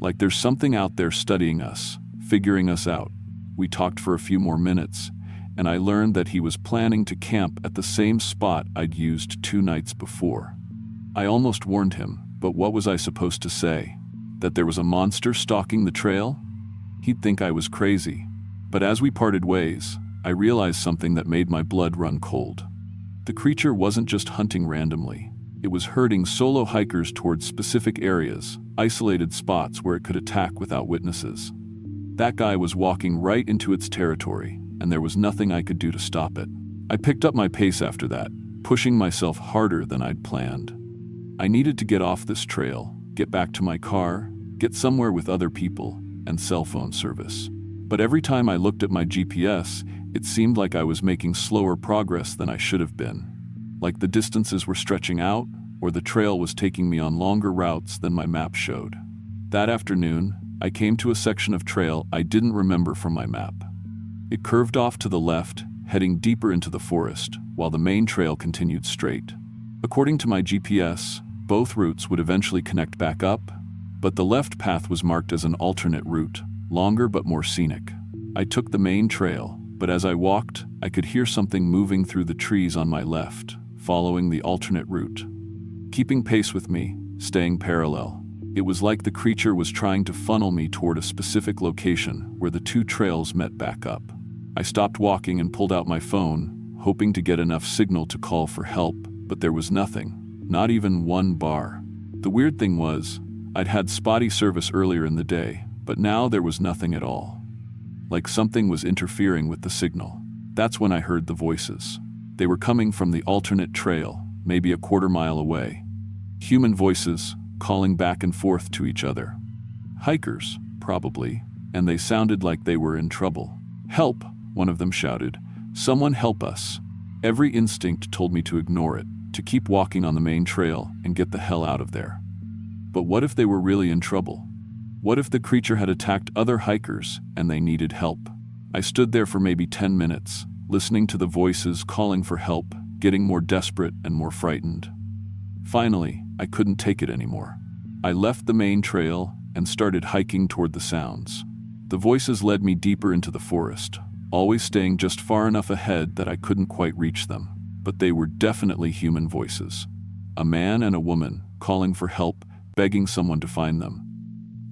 Like there's something out there studying us, figuring us out." We talked for a few more minutes, and I learned that he was planning to camp at the same spot I'd used 2 nights before. I almost warned him, but what was I supposed to say? That there was a monster stalking the trail? He'd think I was crazy. But as we parted ways, I realized something that made my blood run cold. The creature wasn't just hunting randomly. It was herding solo hikers towards specific areas, isolated spots where it could attack without witnesses. That guy was walking right into its territory, and there was nothing I could do to stop it. I picked up my pace after that, pushing myself harder than I'd planned. I needed to get off this trail, get back to my car, get somewhere with other people, and cell phone service. But every time I looked at my GPS, it seemed like I was making slower progress than I should have been. Like the distances were stretching out, or the trail was taking me on longer routes than my map showed. That afternoon, I came to a section of trail I didn't remember from my map. It curved off to the left, heading deeper into the forest, while the main trail continued straight. According to my GPS, both routes would eventually connect back up, but the left path was marked as an alternate route, longer but more scenic. I took the main trail, but as I walked, I could hear something moving through the trees on my left, following the alternate route. Keeping pace with me, staying parallel. It was like the creature was trying to funnel me toward a specific location where the 2 trails met back up. I stopped walking and pulled out my phone, hoping to get enough signal to call for help, but there was nothing, not even one bar. The weird thing was, I'd had spotty service earlier in the day, but now there was nothing at all. Like something was interfering with the signal. That's when I heard the voices. They were coming from the alternate trail, maybe a quarter-mile away. Human voices, calling back and forth to each other. Hikers, probably, and they sounded like they were in trouble. "Help!" one of them shouted. "Someone help us!" Every instinct told me to ignore it, to keep walking on the main trail and get the hell out of there. But what if they were really in trouble? What if the creature had attacked other hikers and they needed help? I stood there for maybe 10 minutes, listening to the voices calling for help, getting more desperate and more frightened. Finally, I couldn't take it anymore. I left the main trail and started hiking toward the sounds. The voices led me deeper into the forest, always staying just far enough ahead that I couldn't quite reach them. But they were definitely human voices. A man and a woman, calling for help, begging someone to find them.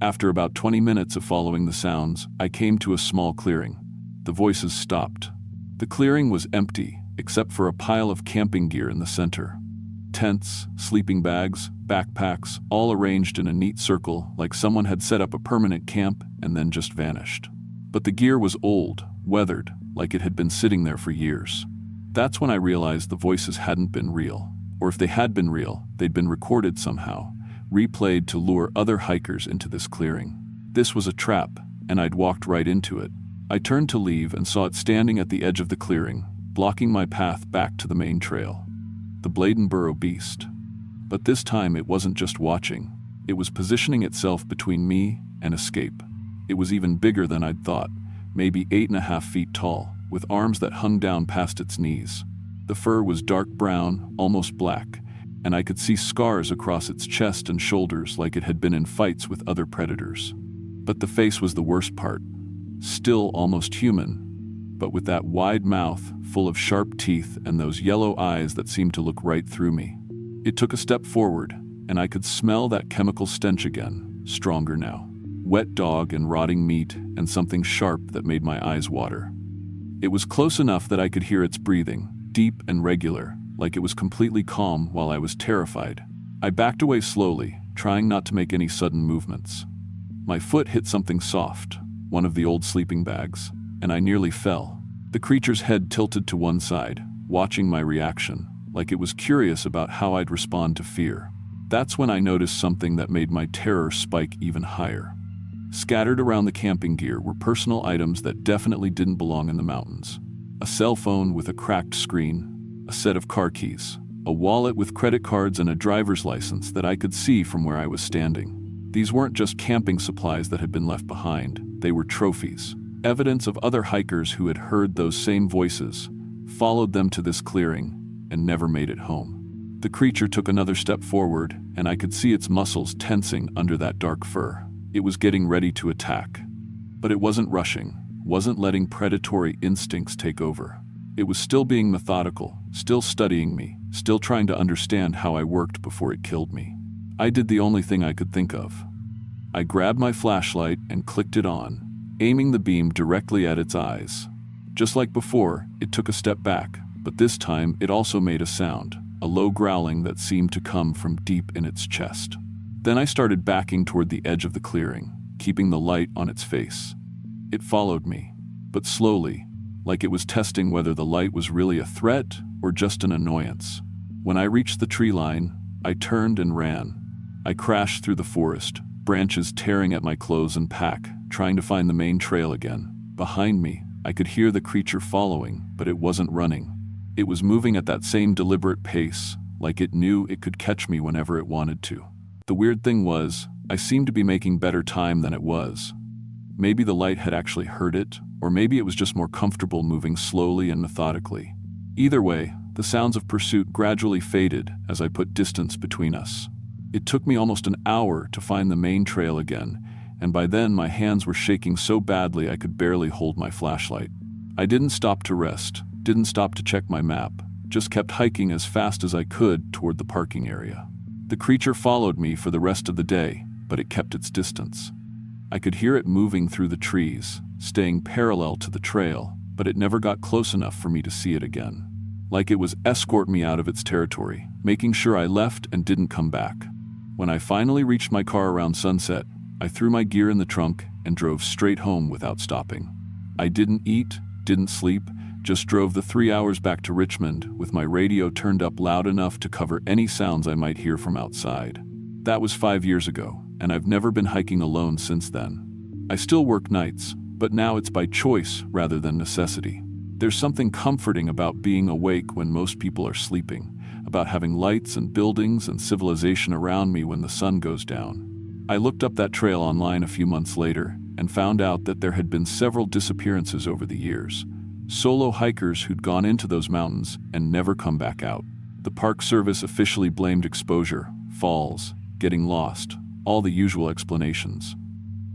After about 20 minutes of following the sounds, I came to a small clearing. The voices stopped. The clearing was empty, except for a pile of camping gear in the center. Tents, sleeping bags, backpacks, all arranged in a neat circle like someone had set up a permanent camp and then just vanished. But the gear was old, weathered, like it had been sitting there for years. That's when I realized the voices hadn't been real. Or if they had been real, they'd been recorded somehow, replayed to lure other hikers into this clearing. This was a trap, and I'd walked right into it. I turned to leave and saw it standing at the edge of the clearing, blocking my path back to the main trail. The Bladenboro beast. But this time it wasn't just watching. It was positioning itself between me and escape. It was even bigger than I'd thought, maybe 8.5 feet tall, with arms that hung down past its knees. The fur was dark brown, almost black, and I could see scars across its chest and shoulders like it had been in fights with other predators. But the face was the worst part. Still almost human, but with that wide mouth full of sharp teeth and those yellow eyes that seemed to look right through me. It took a step forward, and I could smell that chemical stench again, stronger now. Wet dog and rotting meat and something sharp that made my eyes water. It was close enough that I could hear its breathing, deep and regular, like it was completely calm while I was terrified. I backed away slowly, trying not to make any sudden movements. My foot hit something soft, one of the old sleeping bags, and I nearly fell. The creature's head tilted to one side, watching my reaction, like it was curious about how I'd respond to fear. That's when I noticed something that made my terror spike even higher. Scattered around the camping gear were personal items that definitely didn't belong in the mountains. A cell phone with a cracked screen, a set of car keys, a wallet with credit cards and a driver's license that I could see from where I was standing. These weren't just camping supplies that had been left behind, they were trophies, evidence of other hikers who had heard those same voices, followed them to this clearing, and never made it home. The creature took another step forward, and I could see its muscles tensing under that dark fur. It was getting ready to attack. But it wasn't rushing, wasn't letting predatory instincts take over. It was still being methodical, still studying me, still trying to understand how I worked before it killed me. I did the only thing I could think of. I grabbed my flashlight and clicked it on, aiming the beam directly at its eyes. Just like before, it took a step back, but this time it also made a sound, a low growling that seemed to come from deep in its chest. Then I started backing toward the edge of the clearing, keeping the light on its face. It followed me, but slowly, like it was testing whether the light was really a threat or just an annoyance. When I reached the tree line, I turned and ran. I crashed through the forest, branches tearing at my clothes and pack, trying to find the main trail again. Behind me, I could hear the creature following, but it wasn't running. It was moving at that same deliberate pace, like it knew it could catch me whenever it wanted to. The weird thing was, I seemed to be making better time than it was. Maybe the light had actually heard it, or maybe it was just more comfortable moving slowly and methodically. Either way, the sounds of pursuit gradually faded as I put distance between us. It took me almost an hour to find the main trail again, and by then my hands were shaking so badly I could barely hold my flashlight. I didn't stop to rest, didn't stop to check my map, just kept hiking as fast as I could toward the parking area. The creature followed me for the rest of the day, but it kept its distance. I could hear it moving through the trees, staying parallel to the trail, but it never got close enough for me to see it again. Like it was escort me out of its territory, making sure I left and didn't come back. When I finally reached my car around sunset, I threw my gear in the trunk and drove straight home without stopping. I didn't eat, didn't sleep, just drove the 3 hours back to Richmond with my radio turned up loud enough to cover any sounds I might hear from outside. That was 5 years ago, and I've never been hiking alone since then. I still work nights, but now it's by choice rather than necessity. There's something comforting about being awake when most people are sleeping, about having lights and buildings and civilization around me when the sun goes down. I looked up that trail online a few months later and found out that there had been several disappearances over the years. Solo hikers who'd gone into those mountains and never come back out. The Park Service officially blamed exposure, falls, getting lost, all the usual explanations.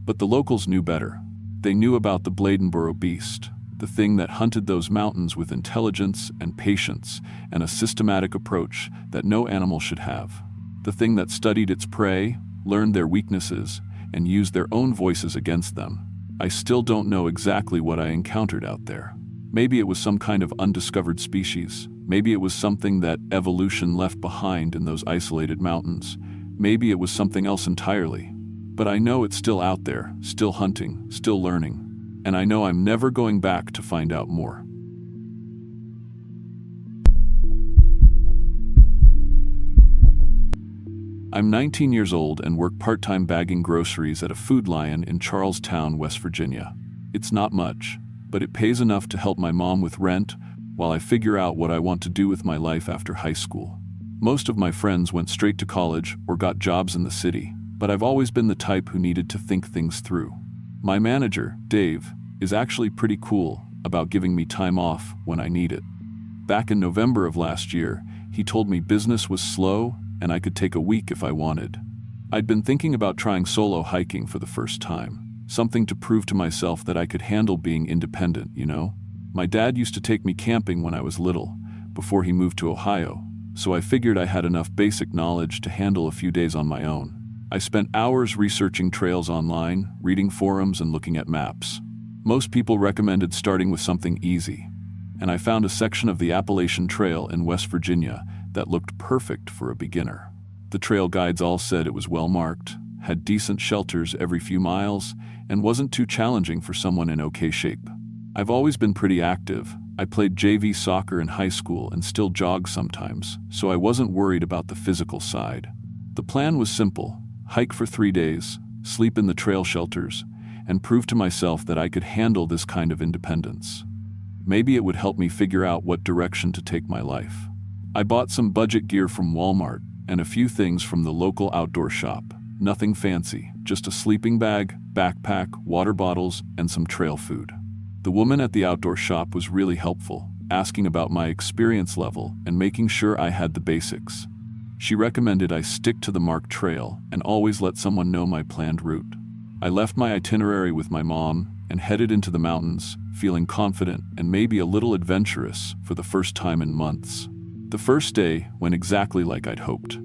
But the locals knew better. They knew about the Bladenboro beast, the thing that hunted those mountains with intelligence and patience and a systematic approach that no animal should have. The thing that studied its prey, learned their weaknesses, and used their own voices against them. I still don't know exactly what I encountered out there. Maybe it was some kind of undiscovered species. Maybe it was something that evolution left behind in those isolated mountains. Maybe it was something else entirely. But I know it's still out there, still hunting, still learning. And I know I'm never going back to find out more. I'm 19 years old and work part-time bagging groceries at a Food Lion in Charlestown, West Virginia. It's not much, but it pays enough to help my mom with rent, while I figure out what I want to do with my life after high school. Most of my friends went straight to college or got jobs in the city, but I've always been the type who needed to think things through. My manager, Dave, is actually pretty cool about giving me time off when I need it. Back in November of last year, he told me business was slow and I could take a week if I wanted. I'd been thinking about trying solo hiking for the first time, something to prove to myself that I could handle being independent, you know? My dad used to take me camping when I was little, before he moved to Ohio, so I figured I had enough basic knowledge to handle a few days on my own. I spent hours researching trails online, reading forums, and looking at maps. Most people recommended starting with something easy, and I found a section of the Appalachian Trail in West Virginia that looked perfect for a beginner. The trail guides all said it was well marked, had decent shelters every few miles, and wasn't too challenging for someone in okay shape. I've always been pretty active. I played JV soccer in high school and still jog sometimes, so I wasn't worried about the physical side. The plan was simple: hike for 3 days, sleep in the trail shelters, and prove to myself that I could handle this kind of independence. Maybe it would help me figure out what direction to take my life. I bought some budget gear from Walmart and a few things from the local outdoor shop. Nothing fancy, just a sleeping bag, backpack, water bottles, and some trail food. The woman at the outdoor shop was really helpful, asking about my experience level and making sure I had the basics. She recommended I stick to the marked trail and always let someone know my planned route. I left my itinerary with my mom and headed into the mountains, feeling confident and maybe a little adventurous for the first time in months. The first day went exactly like I'd hoped.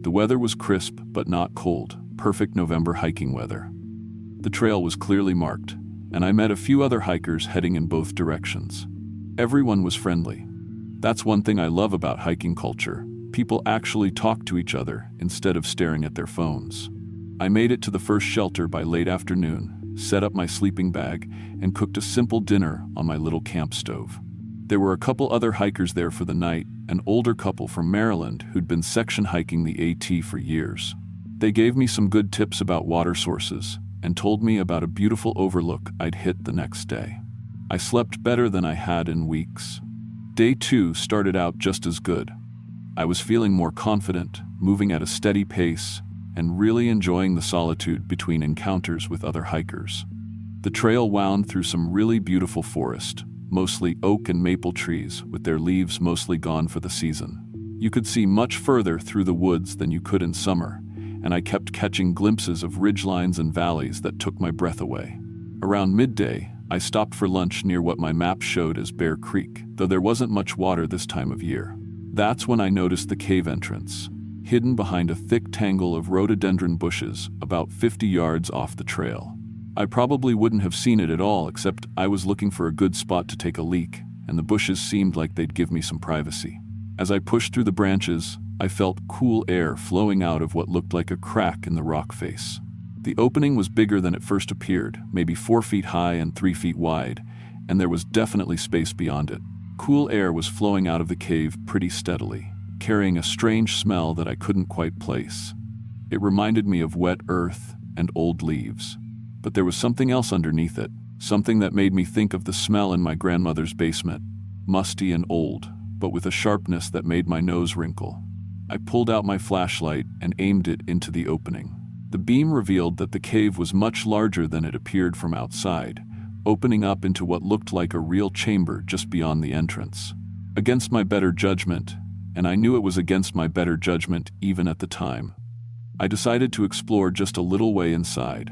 The weather was crisp but not cold, perfect November hiking weather. The trail was clearly marked, and I met a few other hikers heading in both directions. Everyone was friendly. That's one thing I love about hiking culture. People actually talk to each other instead of staring at their phones. I made it to the first shelter by late afternoon, set up my sleeping bag, and cooked a simple dinner on my little camp stove. There were a couple other hikers there for the night, an older couple from Maryland who'd been section hiking the AT for years. They gave me some good tips about water sources and told me about a beautiful overlook I'd hit the next day. I slept better than I had in weeks. Day 2 started out just as good. I was feeling more confident, moving at a steady pace, and really enjoying the solitude between encounters with other hikers. The trail wound through some really beautiful forest, mostly oak and maple trees with their leaves mostly gone for the season. You could see much further through the woods than you could in summer, and I kept catching glimpses of ridgelines and valleys that took my breath away. Around midday, I stopped for lunch near what my map showed as Bear Creek, though there wasn't much water this time of year. That's when I noticed the cave entrance, hidden behind a thick tangle of rhododendron bushes about 50 yards off the trail. I probably wouldn't have seen it at all, except I was looking for a good spot to take a leak, and the bushes seemed like they'd give me some privacy. As I pushed through the branches, I felt cool air flowing out of what looked like a crack in the rock face. The opening was bigger than it first appeared, maybe 4 feet high and 3 feet wide, and there was definitely space beyond it. Cool air was flowing out of the cave pretty steadily, carrying a strange smell that I couldn't quite place. It reminded me of wet earth and old leaves. But there was something else underneath it, something that made me think of the smell in my grandmother's basement, musty and old, but with a sharpness that made my nose wrinkle. I pulled out my flashlight and aimed it into the opening. The beam revealed that the cave was much larger than it appeared from outside, opening up into what looked like a real chamber just beyond the entrance. Against my better judgment, and I knew it was against my better judgment even at the time, I decided to explore just a little way inside.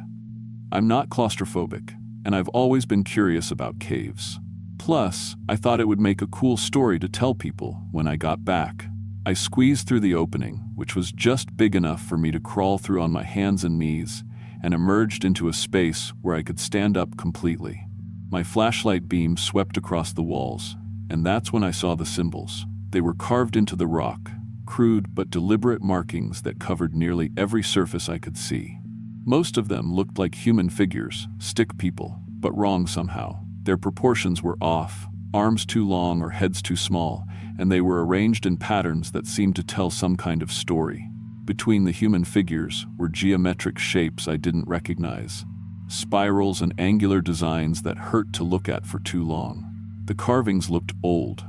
I'm not claustrophobic, and I've always been curious about caves. Plus, I thought it would make a cool story to tell people when I got back. I squeezed through the opening, which was just big enough for me to crawl through on my hands and knees, and emerged into a space where I could stand up completely. My flashlight beam swept across the walls, and that's when I saw the symbols. They were carved into the rock, crude but deliberate markings that covered nearly every surface I could see. Most of them looked like human figures, stick people, but wrong somehow. Their proportions were off, arms too long or heads too small, and they were arranged in patterns that seemed to tell some kind of story. Between the human figures were geometric shapes I didn't recognize, spirals and angular designs that hurt to look at for too long. The carvings looked old,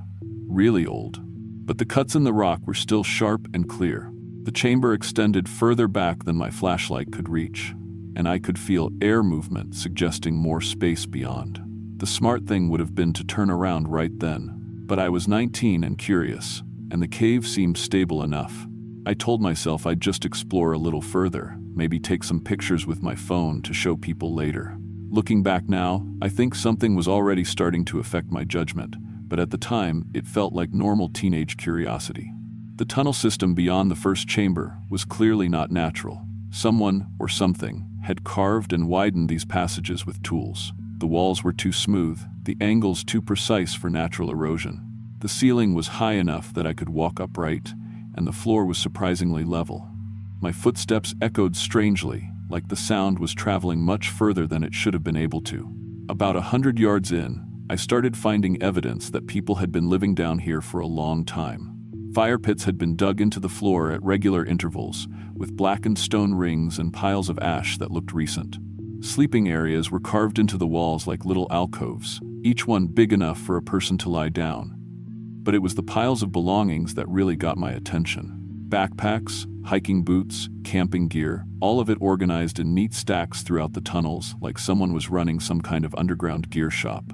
really old. But the cuts in the rock were still sharp and clear. The chamber extended further back than my flashlight could reach, and I could feel air movement suggesting more space beyond. The smart thing would have been to turn around right then, but I was 19 and curious, and the cave seemed stable enough. I told myself I'd just explore a little further, maybe take some pictures with my phone to show people later. Looking back now, I think something was already starting to affect my judgment, but at the time, it felt like normal teenage curiosity. The tunnel system beyond the first chamber was clearly not natural. Someone, or something, had carved and widened these passages with tools. The walls were too smooth, the angles too precise for natural erosion. The ceiling was high enough that I could walk upright, and the floor was surprisingly level. My footsteps echoed strangely, like the sound was traveling much further than it should have been able to. About 100 yards in, I started finding evidence that people had been living down here for a long time. Fire pits had been dug into the floor at regular intervals, with blackened stone rings and piles of ash that looked recent. Sleeping areas were carved into the walls like little alcoves, each one big enough for a person to lie down. But it was the piles of belongings that really got my attention. Backpacks, hiking boots, camping gear, all of it organized in neat stacks throughout the tunnels, like someone was running some kind of underground gear shop.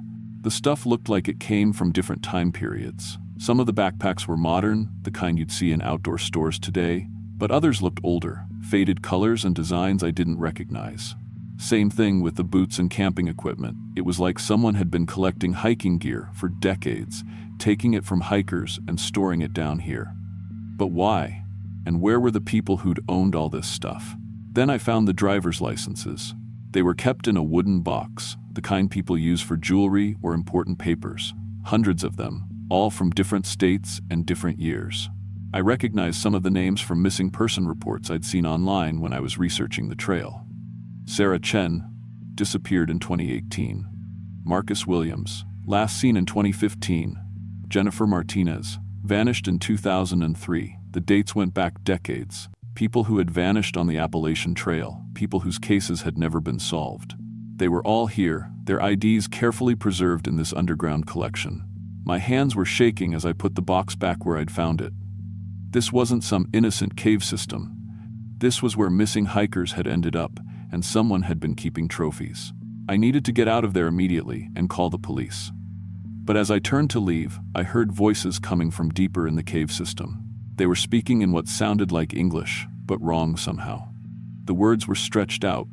The stuff looked like it came from different time periods. Some of the backpacks were modern, the kind you'd see in outdoor stores today, but others looked older, faded colors and designs I didn't recognize. Same thing with the boots and camping equipment. It was like someone had been collecting hiking gear for decades, taking it from hikers and storing it down here. But why? And where were the people who'd owned all this stuff? Then I found the driver's licenses. They were kept in a wooden box, the kind people use for jewelry or important papers. Hundreds of them, all from different states and different years. I recognized some of the names from missing person reports I'd seen online when I was researching the trail. Sarah Chen disappeared in 2018. Marcus Williams, last seen in 2015. Jennifer Martinez vanished in 2003. The dates went back decades. People who had vanished on the Appalachian Trail, people whose cases had never been solved. They were all here, their IDs carefully preserved in this underground collection. My hands were shaking as I put the box back where I'd found it. This wasn't some innocent cave system. This was where missing hikers had ended up, and someone had been keeping trophies. I needed to get out of there immediately and call the police. But as I turned to leave, I heard voices coming from deeper in the cave system. They were speaking in what sounded like English, but wrong somehow. The words were stretched out,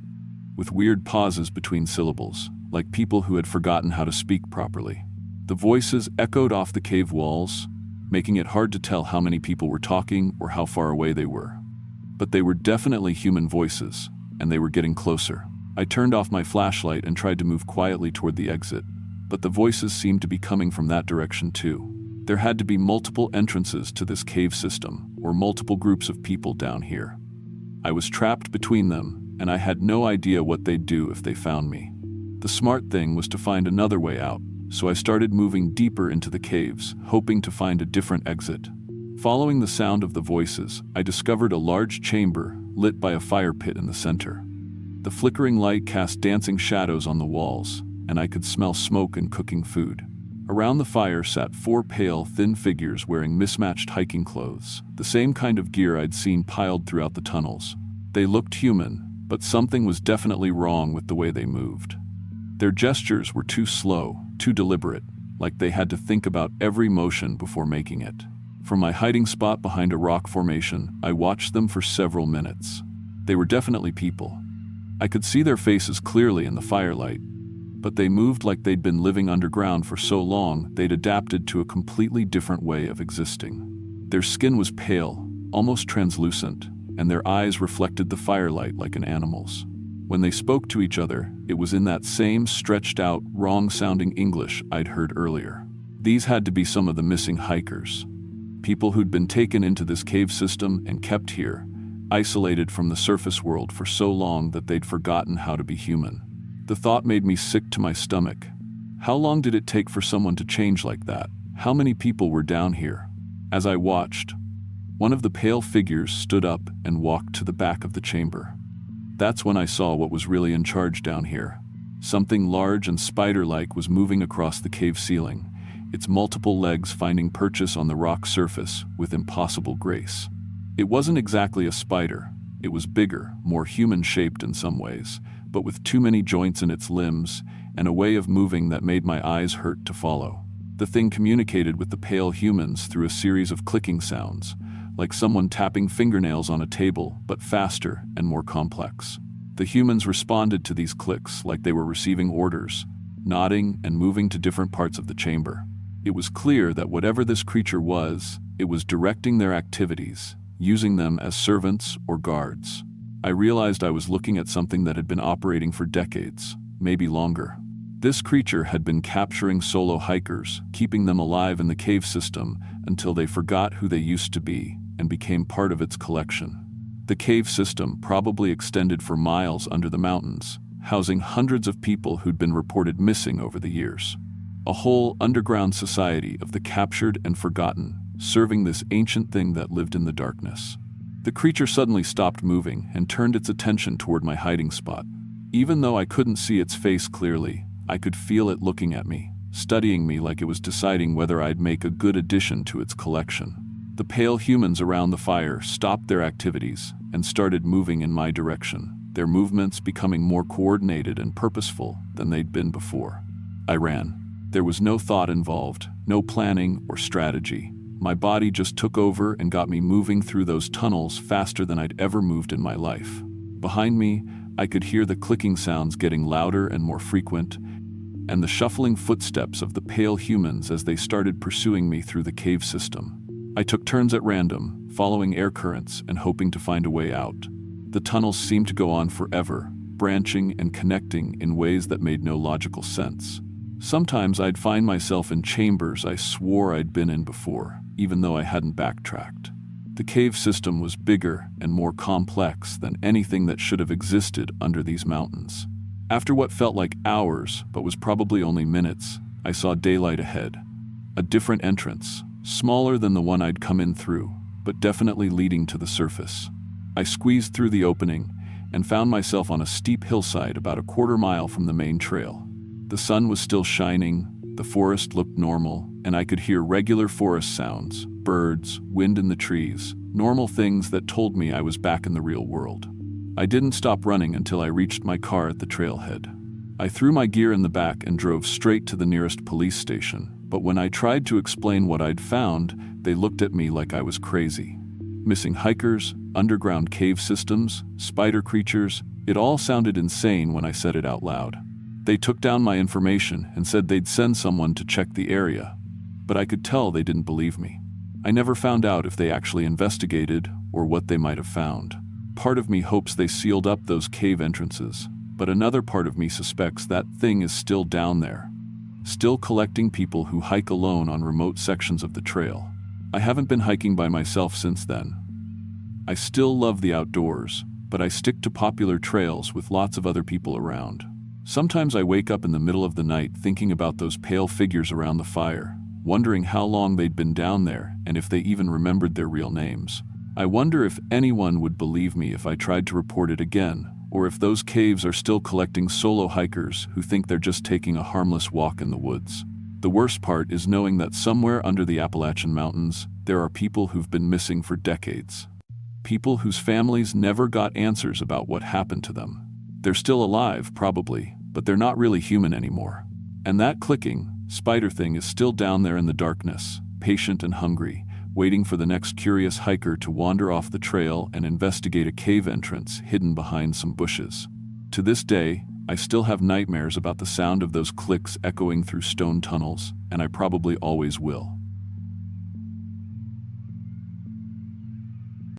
with weird pauses between syllables, like people who had forgotten how to speak properly. The voices echoed off the cave walls, making it hard to tell how many people were talking or how far away they were. But they were definitely human voices, and they were getting closer. I turned off my flashlight and tried to move quietly toward the exit, but the voices seemed to be coming from that direction too. There had to be multiple entrances to this cave system, or multiple groups of people down here. I was trapped between them, and I had no idea what they'd do if they found me. The smart thing was to find another way out, so I started moving deeper into the caves, hoping to find a different exit. Following the sound of the voices, I discovered a large chamber lit by a fire pit in the center. The flickering light cast dancing shadows on the walls, and I could smell smoke and cooking food. Around the fire sat 4 pale, thin figures wearing mismatched hiking clothes, the same kind of gear I'd seen piled throughout the tunnels. They looked human, but something was definitely wrong with the way they moved. Their gestures were too slow, too deliberate, like they had to think about every motion before making it. From my hiding spot behind a rock formation, I watched them for several minutes. They were definitely people. I could see their faces clearly in the firelight, but they moved like they'd been living underground for so long they'd adapted to a completely different way of existing. Their skin was pale, almost translucent, and their eyes reflected the firelight like an animal's. When they spoke to each other, it was in that same stretched-out, wrong-sounding English I'd heard earlier. These had to be some of the missing hikers. People who'd been taken into this cave system and kept here, isolated from the surface world for so long that they'd forgotten how to be human. The thought made me sick to my stomach. How long did it take for someone to change like that? How many people were down here? As I watched, one of the pale figures stood up and walked to the back of the chamber. That's when I saw what was really in charge down here. Something large and spider-like was moving across the cave ceiling, its multiple legs finding purchase on the rock surface with impossible grace. It wasn't exactly a spider. It was bigger, more human-shaped in some ways, but with too many joints in its limbs and a way of moving that made my eyes hurt to follow. The thing communicated with the pale humans through a series of clicking sounds, like someone tapping fingernails on a table, but faster and more complex. The humans responded to these clicks like they were receiving orders, nodding and moving to different parts of the chamber. It was clear that whatever this creature was, it was directing their activities, using them as servants or guards. I realized I was looking at something that had been operating for decades, maybe longer. This creature had been capturing solo hikers, keeping them alive in the cave system until they forgot who they used to be and became part of its collection. The cave system probably extended for miles under the mountains, housing hundreds of people who'd been reported missing over the years. A whole underground society of the captured and forgotten, serving this ancient thing that lived in the darkness. The creature suddenly stopped moving and turned its attention toward my hiding spot. Even though I couldn't see its face clearly, I could feel it looking at me, studying me like it was deciding whether I'd make a good addition to its collection. The pale humans around the fire stopped their activities and started moving in my direction, their movements becoming more coordinated and purposeful than they'd been before. I ran. There was no thought involved, no planning or strategy. My body just took over and got me moving through those tunnels faster than I'd ever moved in my life. Behind me, I could hear the clicking sounds getting louder and more frequent, and the shuffling footsteps of the pale humans as they started pursuing me through the cave system. I took turns at random, following air currents and hoping to find a way out. The tunnels seemed to go on forever, branching and connecting in ways that made no logical sense. Sometimes I'd find myself in chambers I swore I'd been in before, even though I hadn't backtracked. The cave system was bigger and more complex than anything that should have existed under these mountains. After what felt like hours, but was probably only minutes, I saw daylight ahead. A different entrance, smaller than the one I'd come in through, but definitely leading to the surface. I squeezed through the opening and found myself on a steep hillside about a quarter mile from the main trail. The sun was still shining, the forest looked normal, and I could hear regular forest sounds, birds, wind in the trees, normal things that told me I was back in the real world. I didn't stop running until I reached my car at the trailhead. I threw my gear in the back and drove straight to the nearest police station, but when I tried to explain what I'd found, they looked at me like I was crazy. Missing hikers, underground cave systems, spider creatures, it all sounded insane when I said it out loud. They took down my information and said they'd send someone to check the area, but I could tell they didn't believe me. I never found out if they actually investigated or what they might have found. Part of me hopes they sealed up those cave entrances, but another part of me suspects that thing is still down there, still collecting people who hike alone on remote sections of the trail. I haven't been hiking by myself since then. I still love the outdoors, but I stick to popular trails with lots of other people around. Sometimes I wake up in the middle of the night thinking about those pale figures around the fire, wondering how long they'd been down there and if they even remembered their real names. I wonder if anyone would believe me if I tried to report it again, or if those caves are still collecting solo hikers who think they're just taking a harmless walk in the woods. The worst part is knowing that somewhere under the Appalachian Mountains, there are people who've been missing for decades. People whose families never got answers about what happened to them. They're still alive, probably, but they're not really human anymore. And that clicking, spider thing is still down there in the darkness, patient and hungry, waiting for the next curious hiker to wander off the trail and investigate a cave entrance hidden behind some bushes. To this day, I still have nightmares about the sound of those clicks echoing through stone tunnels, and I probably always will.